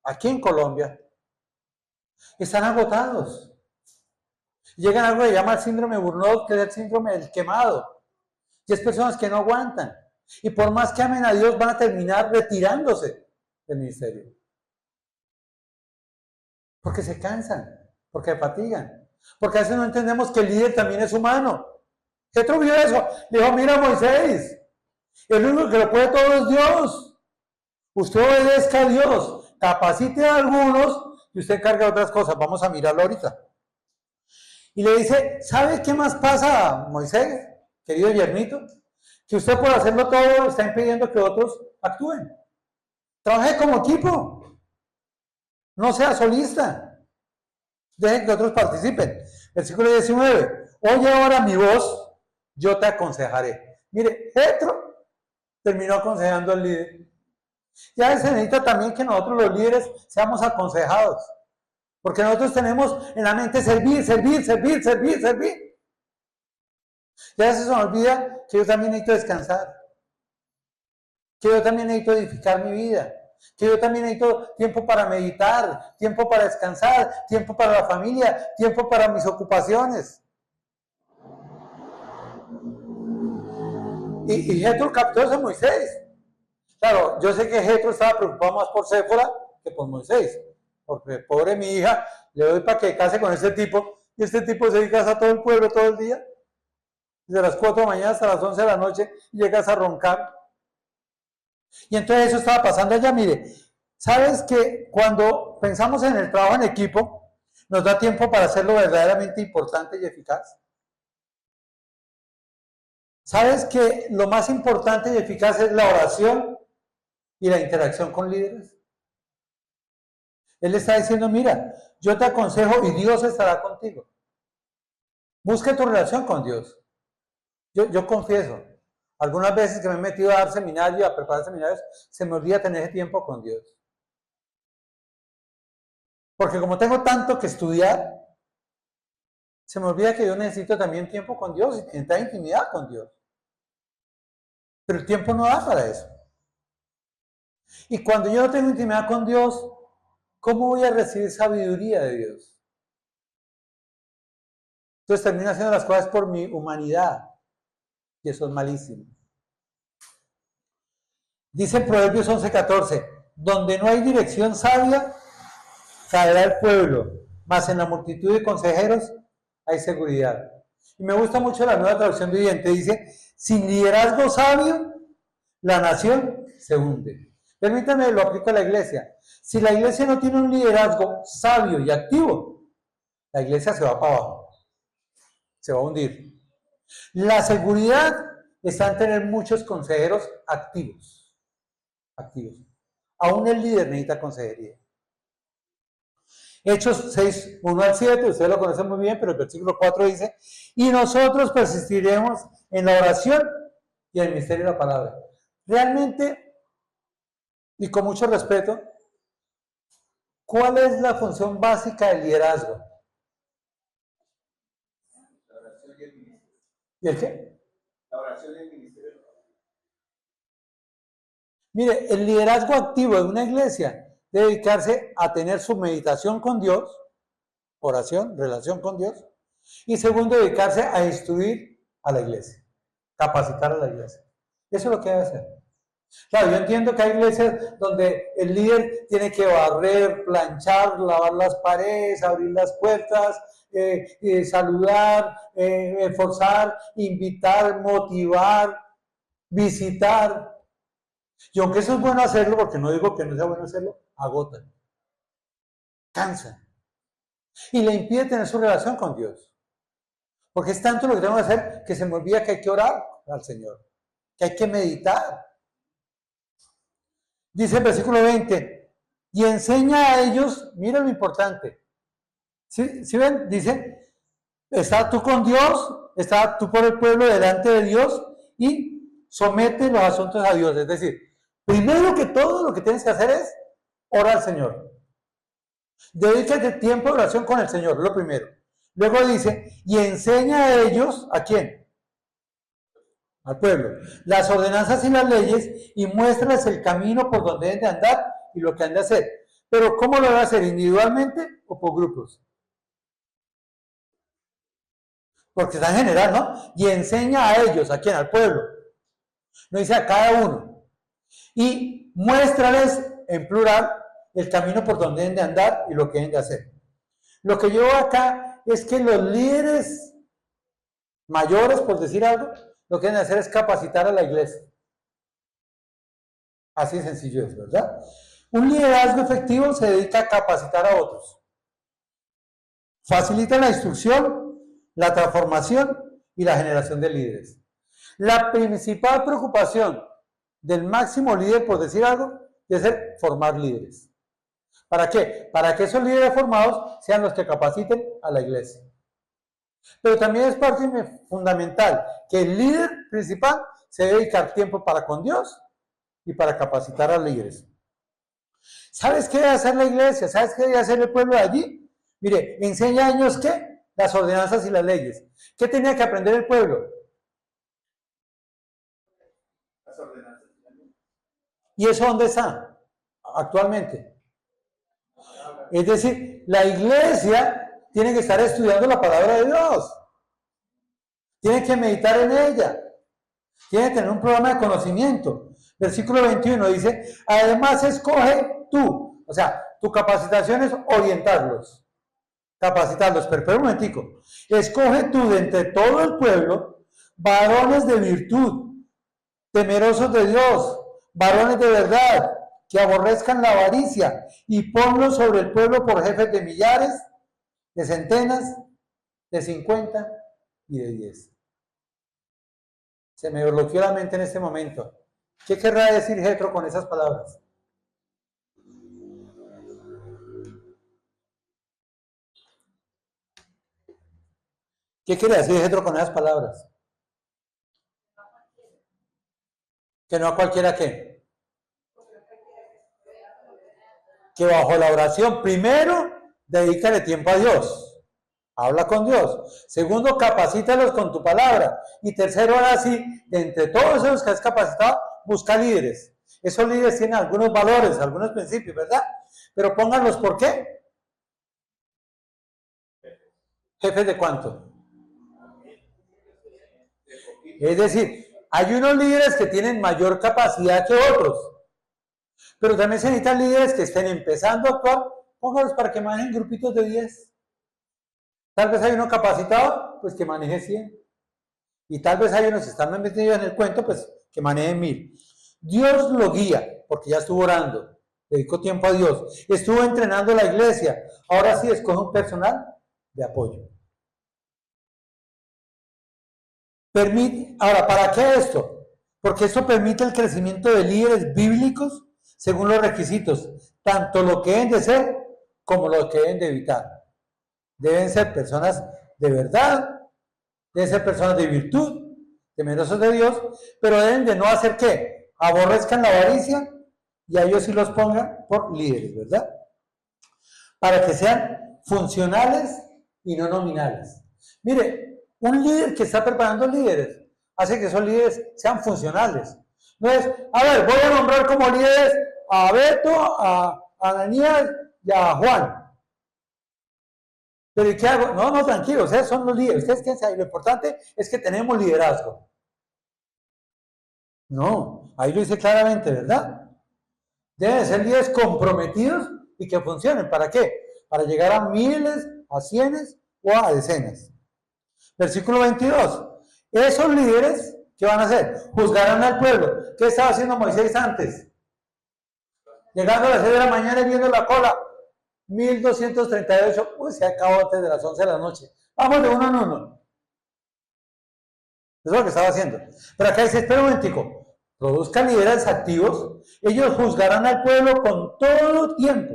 aquí en Colombia están agotados? Llegan a algo que se llama el síndrome de Burnout, que es el síndrome del quemado. Y es personas que no aguantan. Y por más que amen a Dios, van a terminar retirándose del ministerio. Porque se cansan, porque fatigan. Porque a veces no entendemos que el líder también es humano. Jetro vio eso. Le dijo, mira Moisés, el único que lo puede todo es Dios. Usted obedezca a Dios, capacite a algunos y usted carga otras cosas. Vamos a mirarlo ahorita. Y le dice, ¿sabe qué más pasa, Moisés, querido yernito? Que usted por hacerlo todo está impidiendo que otros actúen. Trabaje como equipo. No sea solista. Dejen que otros participen. Versículo 19. Oye ahora mi voz, yo te aconsejaré. Mire, Jetro terminó aconsejando al líder. Ya se necesita también que nosotros los líderes seamos aconsejados. Porque nosotros tenemos en la mente servir, servir, servir, servir, servir. Y a veces se nos olvida que yo también necesito descansar. Que yo también necesito edificar mi vida. Que yo también necesito tiempo para meditar, tiempo para descansar, tiempo para la familia, tiempo para mis ocupaciones. Y Jetro captó eso a Moisés. Claro, yo sé que Jetro estaba preocupado más por Séfora que por Moisés. Porque pobre mi hija, le doy para que case con este tipo, y este tipo se casa a todo el pueblo todo el día. Desde las 4 de la mañana hasta las 11 de la noche, y llegas a roncar. Y entonces eso estaba pasando allá, mire, ¿sabes que cuando pensamos en el trabajo en equipo, nos da tiempo para hacerlo verdaderamente importante y eficaz? ¿Sabes que lo más importante y eficaz es la oración y la interacción con líderes? Él está diciendo, mira, yo te aconsejo y Dios estará contigo. Busca tu relación con Dios. Yo confieso, algunas veces que me he metido a dar seminarios, a preparar seminarios, se me olvida tener ese tiempo con Dios. Porque como tengo tanto que estudiar, se me olvida que yo necesito también tiempo con Dios y entrar en intimidad con Dios. Pero el tiempo no da para eso. Y cuando yo no tengo intimidad con Dios, ¿cómo voy a recibir sabiduría de Dios? Entonces termino haciendo las cosas por mi humanidad. Y eso es malísimo. Dice en Proverbios 11:14, donde no hay dirección sabia, caerá el pueblo, mas en la multitud de consejeros hay seguridad. Y me gusta mucho la Nueva Traducción Viviente, dice, sin liderazgo sabio, la nación se hunde. Permítanme, lo aplico a la iglesia. Si la iglesia no tiene un liderazgo sabio y activo, la iglesia se va para abajo, se va a hundir. La seguridad está en tener muchos consejeros activos. Aún el líder necesita consejería. Hechos 6, 1 al 7, ustedes lo conocen muy bien, pero el versículo 4 dice, y nosotros persistiremos en la oración y en el misterio de la palabra. Realmente, y con mucho respeto, ¿cuál es la función básica del liderazgo? La oración y el ministerio. ¿Y el qué? La oración y el ministerio. Mire, el liderazgo activo de una iglesia debe dedicarse a tener su meditación con Dios, oración, relación con Dios, y segundo, dedicarse a instruir a la iglesia, capacitar a la iglesia. Eso es lo que debe hacer. Claro, yo entiendo que hay iglesias donde el líder tiene que barrer, planchar, lavar las paredes, abrir las puertas, saludar, forzar, invitar, motivar, visitar. Y aunque eso es bueno hacerlo, porque no digo que no sea bueno hacerlo, agotan, cansan y le impide tener su relación con Dios. Porque es tanto lo que tengo que hacer que se me olvida que hay que orar al Señor, que hay que meditar. Dice el versículo 20, y enseña a ellos, mira lo importante. ¿Sí ven? Dice, está tú con Dios, está tú por el pueblo delante de Dios y somete los asuntos a Dios. Es decir, primero que todo lo que tienes que hacer es orar al Señor. Dedícate tiempo de oración con el Señor, lo primero. Luego dice, y enseña a ellos, ¿a quién? Al pueblo, las ordenanzas y las leyes y muéstrales el camino por donde deben de andar y lo que han de hacer. Pero ¿cómo lo van a hacer? ¿Individualmente o por grupos? porque está en general, ¿no? Y enseña a ellos, ¿a quién? Al pueblo. No dice a cada uno. Y muéstrales, en plural, el camino por donde deben de andar y lo que deben de hacer. Lo que yo veo acá es que los líderes mayores, por decir algo, lo que deben de hacer es capacitar a la iglesia. Así de sencillo es, ¿verdad? Un liderazgo efectivo se dedica a capacitar a otros. Facilita la instrucción, la transformación y la generación de líderes. La principal preocupación del máximo líder, por decir algo, es formar líderes. ¿Para qué? Para que esos líderes formados sean los que capaciten a la iglesia. Pero también es parte fundamental que el líder principal se debe dedicar tiempo para con Dios y para capacitar a líderes. ¿Sabes qué debe hacer la iglesia? ¿Sabes qué debe hacer el pueblo de allí? Mire, enseña a ellos ¿qué? Las ordenanzas y las leyes. ¿Qué tenía que aprender el pueblo? Las ordenanzas. ¿Y eso dónde está actualmente? Es decir, la iglesia tiene que estar estudiando la palabra de Dios. Tiene que meditar en ella. Tiene que tener un programa de conocimiento. Versículo 21 dice, además escoge tú. O sea, tu capacitación es orientarlos. Capacitarlos. Pero un momentico. Escoge tú de entre todo el pueblo varones de virtud, temerosos de Dios, varones de verdad, que aborrezcan la avaricia, y ponlos sobre el pueblo por jefes de millares, de centenas, de 50 y de 10. Se me bloqueó la mente en este momento. ¿Qué querrá decir Jetro con esas palabras? ¿Qué quiere decir Jetro con esas palabras? Que no a cualquiera qué. Que bajo la oración, primero, dedícale tiempo a Dios. Habla con Dios. Segundo, capacítalos con tu palabra. Y tercero, ahora sí, entre todos esos que has capacitado, busca líderes. Esos líderes tienen algunos valores, algunos principios, ¿verdad? Pero pónganlos, ¿por qué? ¿Jefes de cuánto? Es decir, hay unos líderes que tienen mayor capacidad que otros. Pero también se necesitan líderes que estén empezando a actuar. Pónganlos para que manejen grupitos de 10. Tal vez hay uno capacitado, pues que maneje 100. Y tal vez hay unos que están metidos en el cuento, pues que maneje 1000. Dios lo guía, porque ya estuvo orando, dedicó tiempo a Dios, estuvo entrenando la iglesia. Ahora sí escoge un personal de apoyo. Ahora, ¿para qué esto? Porque esto permite el crecimiento de líderes bíblicos según los requisitos, tanto lo que deben de ser como lo que deben de evitar. Deben ser personas de verdad, deben ser personas de virtud, temerosos de Dios, pero deben de no hacer ¿qué? Aborrezcan la avaricia y a ellos sí los pongan por líderes, ¿verdad? Para que sean funcionales y no nominales. Mire, un líder que está preparando líderes hace que esos líderes sean funcionales. No es, a ver, voy a nombrar como líderes a Beto, a Daniel y a Juan. Pero ¿y qué hago? No, tranquilos, ustedes son los líderes. Ustedes quédense ahí. Lo importante es que tenemos liderazgo. No, ahí lo dice claramente, ¿verdad? Deben ser líderes comprometidos y que funcionen. ¿Para qué? Para llegar a miles, a cienes o a decenas. Versículo 22. Esos líderes, ¿qué van a hacer? Juzgarán al pueblo. ¿Qué estaba haciendo Moisés antes? Llegando a las 6 de la mañana y viendo la cola. 1238. Uy, se acabó antes de las 11 de la noche. Vamos de uno en uno. Eso es lo que estaba haciendo. Pero acá dice, espera un momentico. Produzcan líderes activos. Ellos juzgarán al pueblo con todo tiempo.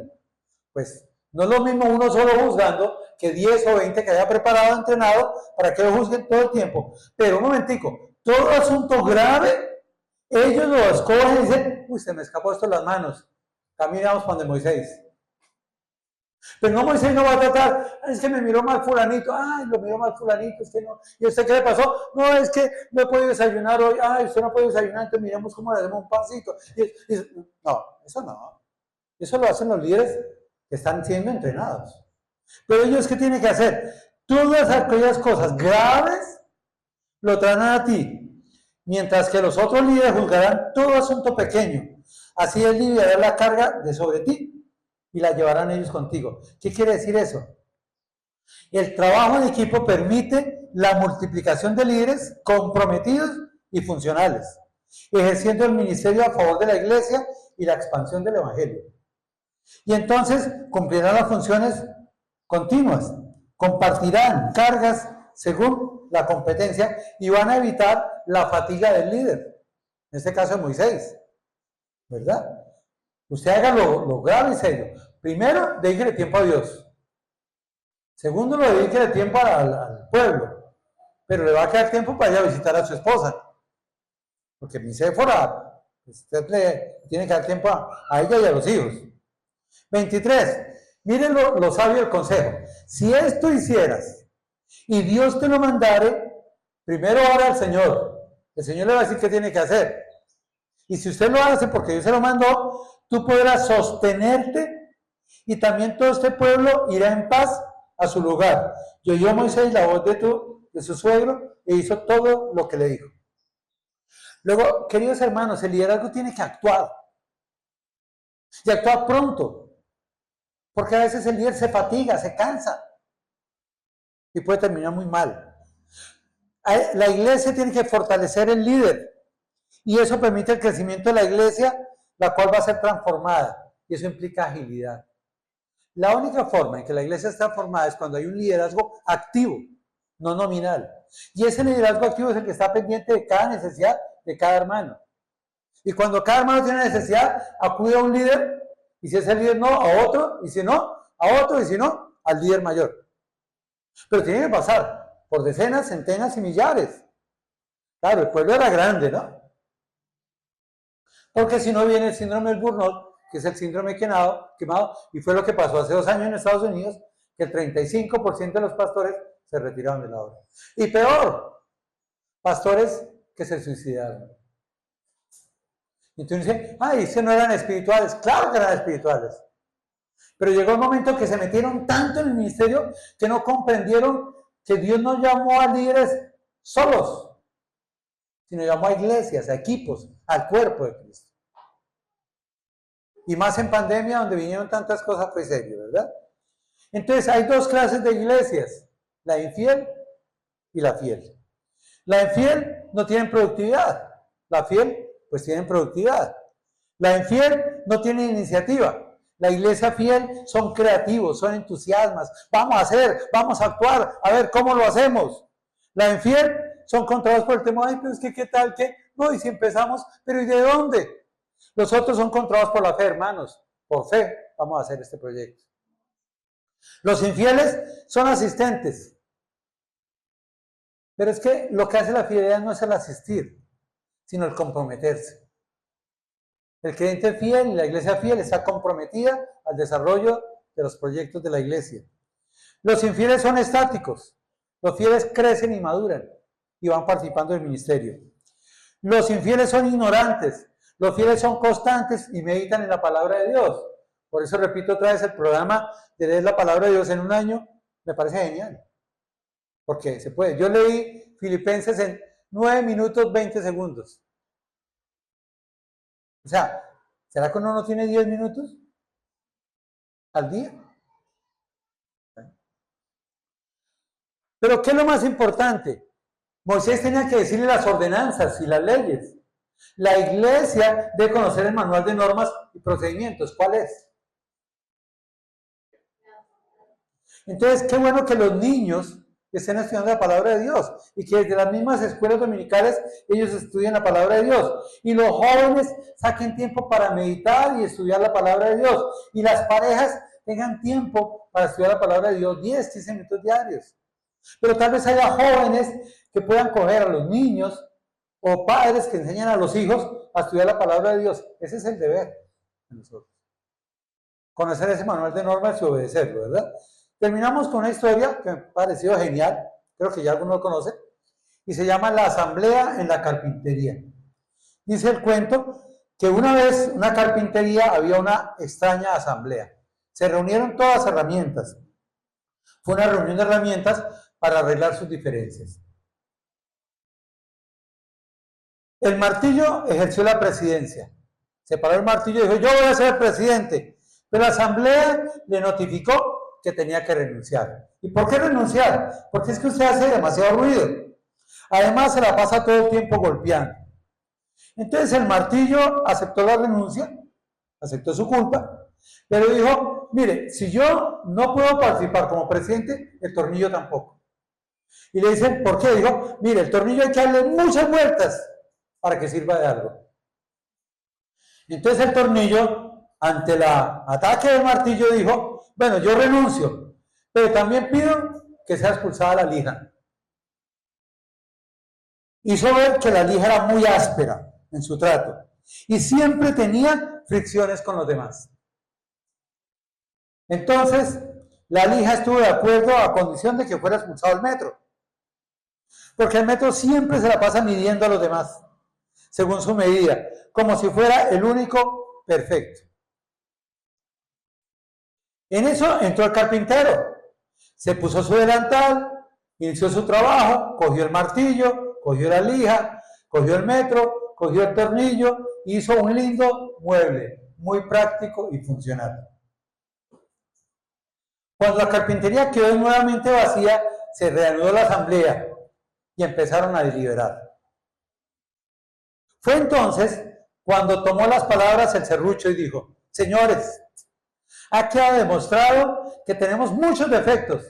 Pues no es lo mismo uno solo juzgando que 10 o 20 que haya preparado, entrenado, para que lo juzguen todo el tiempo. Pero un momentico, todo asunto grave, ellos lo escogen y dicen, uy, se me escapó esto de las manos. Caminamos con de Moisés. Pero no, Moisés no va a tratar, es que me miró mal fulanito, ay, lo miró mal fulanito, es que no. ¿Y usted qué le pasó? No, es que no he podido desayunar hoy, ay, usted no puede desayunar, entonces miremos cómo le hacemos un pancito. No, eso no. Eso lo hacen los líderes que están siendo entrenados. Pero ellos, ¿qué tienen que hacer? Todas aquellas cosas graves lo traen a ti, mientras que los otros líderes juzgarán todo asunto pequeño. Así él liberará la carga de sobre ti y la llevarán ellos contigo. ¿Qué quiere decir eso? El trabajo en equipo permite la multiplicación de líderes comprometidos y funcionales, ejerciendo el ministerio a favor de la iglesia y la expansión del evangelio. Y entonces cumplirán las funciones continuas, compartirán cargas según la competencia y van a evitar la fatiga del líder. En este caso de Moisés, ¿verdad? Usted haga lo grave y serio. Primero, dedíquele tiempo a Dios. Segundo, lo dedíquele tiempo al pueblo. Pero le va a quedar tiempo para ir a visitar a su esposa. Porque mi Séfora, usted le tiene que dar tiempo a ella y a los hijos. 23. Miren lo sabio del consejo. Si esto hicieras y Dios te lo mandare, primero ora al Señor. El Señor le va a decir qué tiene que hacer. Y si usted lo hace porque Dios se lo mandó, tú podrás sostenerte y también todo este pueblo irá en paz a su lugar. Y oyó Moisés la voz de su suegro e hizo todo lo que le dijo. Luego, queridos hermanos, el liderazgo tiene que actuar. Y actuar pronto. Porque a veces el líder se fatiga, se cansa. Y puede terminar muy mal. La iglesia tiene que fortalecer el líder. Y eso permite el crecimiento de la iglesia, la cual va a ser transformada. Y eso implica agilidad. La única forma en que la iglesia está formada es cuando hay un liderazgo activo, no nominal. Y ese liderazgo activo es el que está pendiente de cada necesidad de cada hermano. Y cuando cada hermano tiene necesidad, acude a un líder, y si ese líder no, a otro, y si no, a otro, y si no, al líder mayor. Pero tiene que pasar por decenas, centenas y millares. Claro, el pueblo era grande, ¿no? Porque si no viene el síndrome del burnout, que es el síndrome quemado, y fue lo que pasó hace 2 años en Estados Unidos, que el 35% de los pastores se retiraron de la obra. Y peor, pastores que se suicidaron. Y tú dices, ay, ¿se no eran espirituales? Claro que eran espirituales. Pero llegó el momento que se metieron tanto en el ministerio que no comprendieron que Dios no llamó a líderes solos, sino llamó a iglesias, a equipos, al cuerpo de Cristo. Y más en pandemia, donde vinieron tantas cosas, fue serio, ¿verdad? Entonces, hay 2 clases de iglesias, la infiel y la fiel. La infiel no tiene productividad, la fiel, pues tienen productividad. La infiel no tiene iniciativa. La iglesia fiel son creativos, son entusiasmas. Vamos a hacer, vamos a actuar, a ver cómo lo hacemos. La infiel son controlados por el temor. Ay, pero es que qué tal, qué. No, y si empezamos, pero ¿y de dónde? Los otros son controlados por la fe, hermanos. Por fe vamos a hacer este proyecto. Los infieles son asistentes. Pero es que lo que hace la fidelidad no es el asistir, sino el comprometerse. El creyente fiel y la iglesia fiel está comprometida al desarrollo de los proyectos de la iglesia. Los infieles son estáticos. Los fieles crecen y maduran y van participando del ministerio. Los infieles son ignorantes. Los fieles son constantes y meditan en la palabra de Dios. Por eso repito otra vez el programa de leer la palabra de Dios en un año. Me parece genial. Porque se puede. Yo leí Filipenses en 9 minutos 20 segundos. O sea, ¿será que uno no tiene 10 minutos al día? Pero ¿qué es lo más importante? Moisés tenía que decirle las ordenanzas y las leyes. La iglesia debe conocer el manual de normas y procedimientos. ¿Cuál es? Entonces, qué bueno que los niños estén estudiando la palabra de Dios y que desde las mismas escuelas dominicales ellos estudien la palabra de Dios. Y los jóvenes saquen tiempo para meditar y estudiar la palabra de Dios. Y las parejas tengan tiempo para estudiar la palabra de Dios, 10, 15 minutos diarios. Pero tal vez haya jóvenes que puedan coger a los niños o padres que enseñan a los hijos a estudiar la palabra de Dios. Ese es el deber de nosotros. Conocer ese manual de normas y obedecerlo, ¿verdad? Terminamos con una historia que me ha parecido genial, creo que ya algunos lo conocen, y se llama La Asamblea en la Carpintería. Dice el cuento que una vez en una carpintería había una extraña asamblea. Se reunieron todas las herramientas. Fue una reunión de herramientas para arreglar sus diferencias. El martillo ejerció la presidencia. Se paró el martillo y dijo, yo voy a ser presidente. Pero la asamblea le notificó que tenía que renunciar. ¿Y por qué renunciar? Porque es que usted hace demasiado ruido. Además, se la pasa todo el tiempo golpeando. Entonces el martillo aceptó la renuncia, aceptó su culpa, pero dijo, mire, si yo no puedo participar como presidente, el tornillo tampoco. Y le dicen, ¿por qué? Dijo, mire, el tornillo hay que darle muchas vueltas para que sirva de algo. Entonces el tornillo, ante el ataque del martillo, dijo, bueno, yo renuncio, pero también pido que sea expulsada la lija. Hizo ver que la lija era muy áspera en su trato y siempre tenía fricciones con los demás. Entonces, la lija estuvo de acuerdo a condición de que fuera expulsado el metro, porque el metro siempre se la pasa midiendo a los demás, según su medida, como si fuera el único perfecto. En eso entró el carpintero, se puso su delantal, inició su trabajo, cogió el martillo, cogió la lija, cogió el metro, cogió el tornillo, hizo un lindo mueble, muy práctico y funcional. Cuando la carpintería quedó nuevamente vacía, se reanudó la asamblea y empezaron a deliberar. Fue entonces cuando tomó las palabras el serrucho y dijo, señores, ha quedado demostrado que tenemos muchos defectos,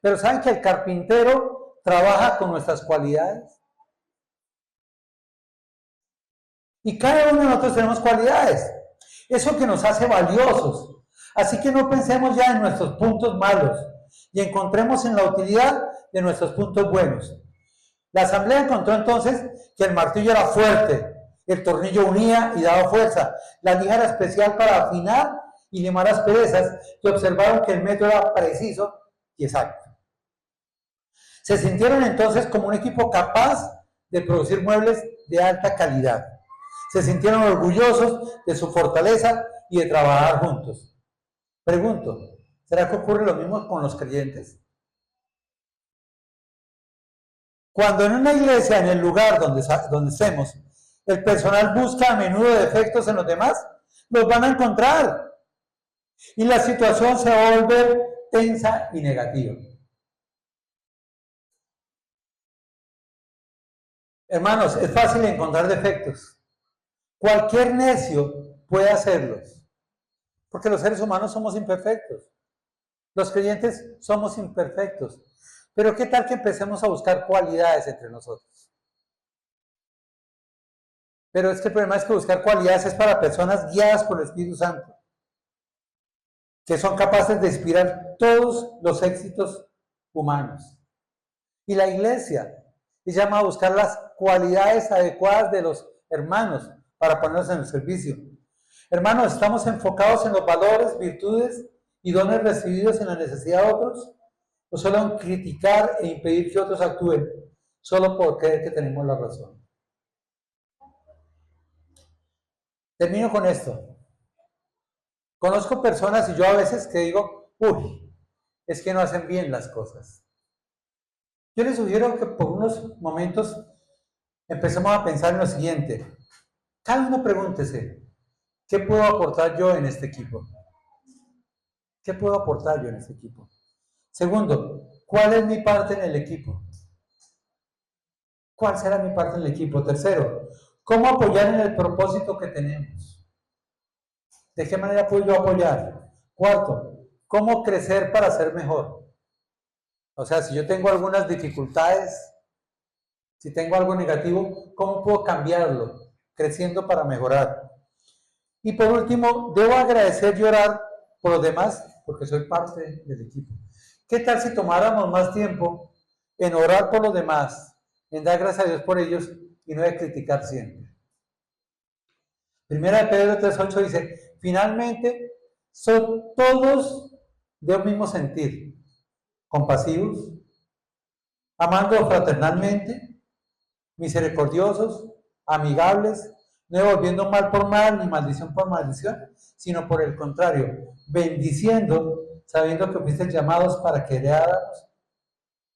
pero ¿saben que el carpintero trabaja con nuestras cualidades? Y cada uno de nosotros tenemos cualidades, eso que nos hace valiosos. Así que no pensemos ya en nuestros puntos malos y encontremos en la utilidad de nuestros puntos buenos. La asamblea encontró entonces que el martillo era fuerte, el tornillo unía y daba fuerza, la lija era especial para afinar y limar asperezas, y observaron que el metro era preciso y exacto. Se sintieron entonces como un equipo capaz de producir muebles de alta calidad. Se sintieron orgullosos de su fortaleza y de trabajar juntos. Pregunto, ¿será que ocurre lo mismo con los creyentes? Cuando en una iglesia, en el lugar donde estemos, el personal busca a menudo defectos en los demás, los van a encontrar. Y la situación se va a volver tensa y negativa. Hermanos, es fácil encontrar defectos. Cualquier necio puede hacerlos. Porque los seres humanos somos imperfectos. Los creyentes somos imperfectos. Pero ¿qué tal que empecemos a buscar cualidades entre nosotros? Pero es que el problema es que buscar cualidades es para personas guiadas por el Espíritu Santo, que son capaces de inspirar todos los éxitos humanos. Y la iglesia es llamada a buscar las cualidades adecuadas de los hermanos para ponerlos en el servicio. Hermanos, ¿estamos enfocados en los valores, virtudes y dones recibidos en la necesidad de otros? ¿O solo en criticar e impedir que otros actúen solo por creer que tenemos la razón? Termino con esto. Conozco personas y yo a veces que digo, uy, es que no hacen bien las cosas. Yo les sugiero que por unos momentos empecemos a pensar en lo siguiente. Cada uno pregúntese, ¿qué puedo aportar yo en este equipo? ¿Qué puedo aportar yo en este equipo? Segundo, ¿cuál es mi parte en el equipo? ¿Cuál será mi parte en el equipo? Tercero, ¿cómo apoyar en el propósito que tenemos? ¿De qué manera puedo yo apoyar? Cuarto, ¿cómo crecer para ser mejor? O sea, si yo tengo algunas dificultades, si tengo algo negativo, ¿cómo puedo cambiarlo? Creciendo para mejorar. Y por último, debo agradecer y orar por los demás, porque soy parte del equipo. ¿Qué tal si tomáramos más tiempo en orar por los demás, en dar gracias a Dios por ellos y no de criticar siempre? Primera de Pedro 3:8 dice, finalmente, son todos de un mismo sentir, compasivos, amando fraternalmente, misericordiosos, amigables, no devolviendo mal por mal ni maldición por maldición, sino por el contrario, bendiciendo, sabiendo que fuiste llamados para que heredáramos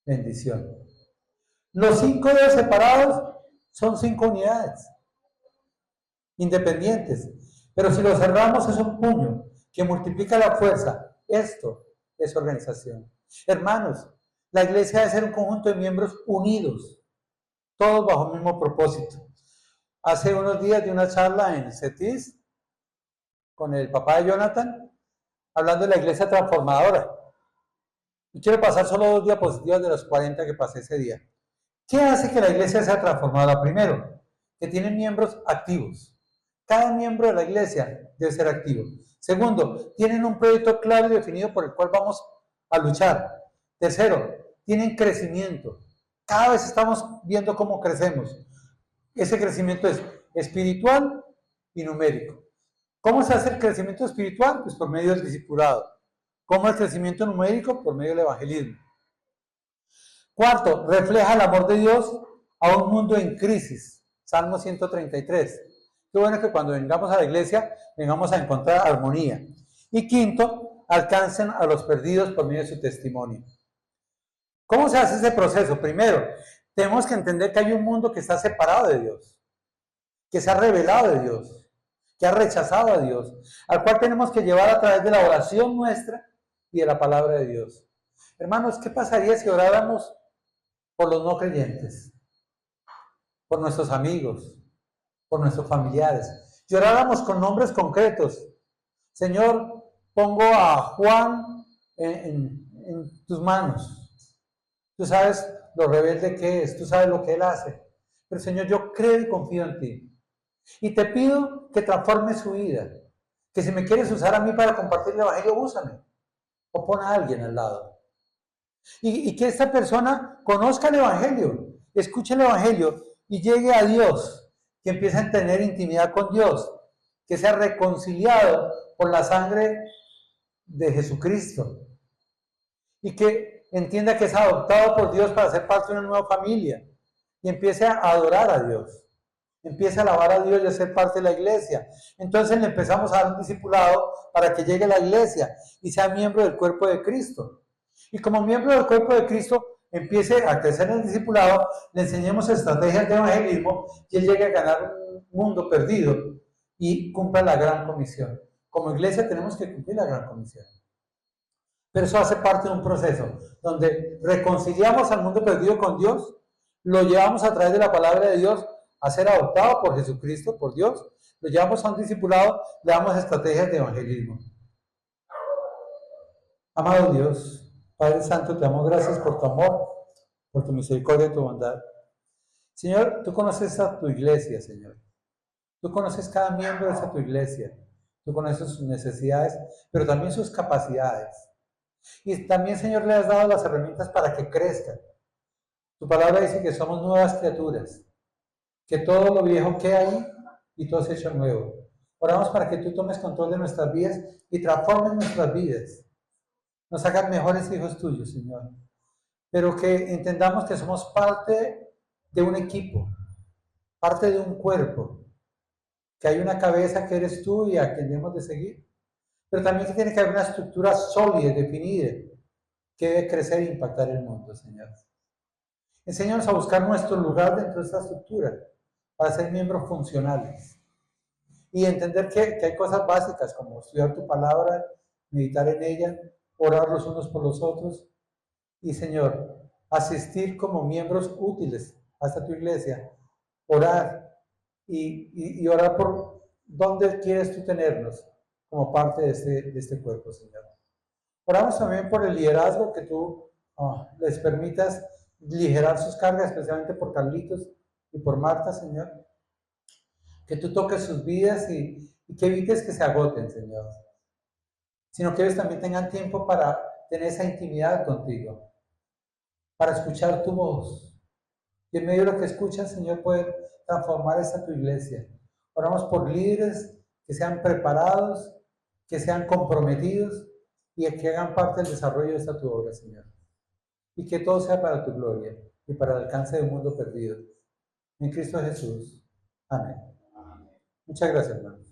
bendición. Los 5 dedos separados son 5 unidades independientes, pero si lo cerramos es un puño que multiplica la fuerza. Esto es organización. Hermanos, la iglesia debe ser un conjunto de miembros unidos, todos bajo el mismo propósito. Hace unos días di una charla en CETIS con el papá de Jonathan, hablando de la iglesia transformadora. Y quiero pasar solo 2 diapositivas de los 40 que pasé ese día. ¿Qué hace que la iglesia sea transformadora? Primero, que tiene miembros activos. Cada miembro de la iglesia debe ser activo. Segundo, tienen un proyecto claro y definido por el cual vamos a luchar. Tercero, tienen crecimiento. Cada vez estamos viendo cómo crecemos. Ese crecimiento es espiritual y numérico. ¿Cómo se hace el crecimiento espiritual? Pues por medio del discipulado. ¿Cómo el crecimiento numérico? Por medio del evangelismo. Cuarto, refleja el amor de Dios a un mundo en crisis. Salmo 133. Qué bueno que cuando vengamos a la iglesia, vengamos a encontrar armonía. Y quinto, alcancen a los perdidos por medio de su testimonio. ¿Cómo se hace ese proceso? Primero, tenemos que entender que hay un mundo que está separado de Dios, que se ha revelado de Dios, que ha rechazado a Dios, al cual tenemos que llevar a través de la oración nuestra y de la palabra de Dios. Hermanos, ¿qué pasaría si oráramos por los no creyentes, por nuestros amigos, por nuestros familiares? Si oráramos con nombres concretos, Señor, pongo a Juan en tus manos. Tú sabes lo rebelde que es, tú sabes lo que él hace. Pero Señor, yo creo y confío en ti. Y te pido que transformes su vida. Que si me quieres usar a mí para compartir el evangelio, úsame. O pon a alguien al lado. Y que esta persona conozca el evangelio, escuche el evangelio y llegue a Dios. Que empiece a tener intimidad con Dios. Que sea reconciliado por la sangre de Jesucristo. Y que entienda que es adoptado por Dios para ser parte de una nueva familia y empiece a adorar a Dios, empiece a alabar a Dios y a ser parte de la iglesia. Entonces le empezamos a dar un discipulado para que llegue a la iglesia y sea miembro del cuerpo de Cristo. Y como miembro del cuerpo de Cristo empiece a crecer en el discipulado, le enseñemos estrategias de evangelismo y él llegue a ganar un mundo perdido y cumpla la gran comisión. Como iglesia tenemos que cumplir la gran comisión. Pero eso hace parte de un proceso donde reconciliamos al mundo perdido con Dios, lo llevamos a través de la palabra de Dios a ser adoptado por Jesucristo, por Dios, lo llevamos a un discipulado, le damos estrategias de evangelismo. Amado Dios, Padre Santo, te damos gracias por tu amor, por tu misericordia y tu bondad. Señor, tú conoces a tu iglesia, Señor. Tú conoces cada miembro de esa tu iglesia. Tú conoces sus necesidades, pero también sus capacidades. Y también, Señor, le has dado las herramientas para que crezcan. Tu palabra dice que somos nuevas criaturas, que todo lo viejo queda ahí y todo se ha hecho nuevo. Oramos para que tú tomes control de nuestras vidas y transformes nuestras vidas. Nos hagas mejores hijos tuyos, Señor. Pero que entendamos que somos parte de un equipo, parte de un cuerpo, que hay una cabeza que eres tú y a quien debemos de seguir. Pero también que tiene que haber una estructura sólida y definida que debe crecer e impactar el mundo, Señor. Enséñanos a buscar nuestro lugar dentro de esta estructura para ser miembros funcionales y entender que hay cosas básicas como estudiar tu palabra, meditar en ella, orar los unos por los otros y, Señor, asistir como miembros útiles hasta tu iglesia, orar y orar por dónde quieres tú tenernos como parte de este cuerpo, Señor. Oramos también por el liderazgo, que tú les permitas aligerar sus cargas, especialmente por Carlitos y por Marta, Señor. Que tú toques sus vidas y que evites que se agoten, Señor. Sino que ellos también tengan tiempo para tener esa intimidad contigo, para escuchar tu voz. Y en medio de lo que escuchan, Señor, poder transformar esta tu iglesia. Oramos por líderes que sean preparados, que sean comprometidos y que hagan parte del desarrollo de esta tu obra, Señor. Y que todo sea para tu gloria y para el alcance de un mundo perdido. En Cristo Jesús. Amén. Muchas gracias, hermano.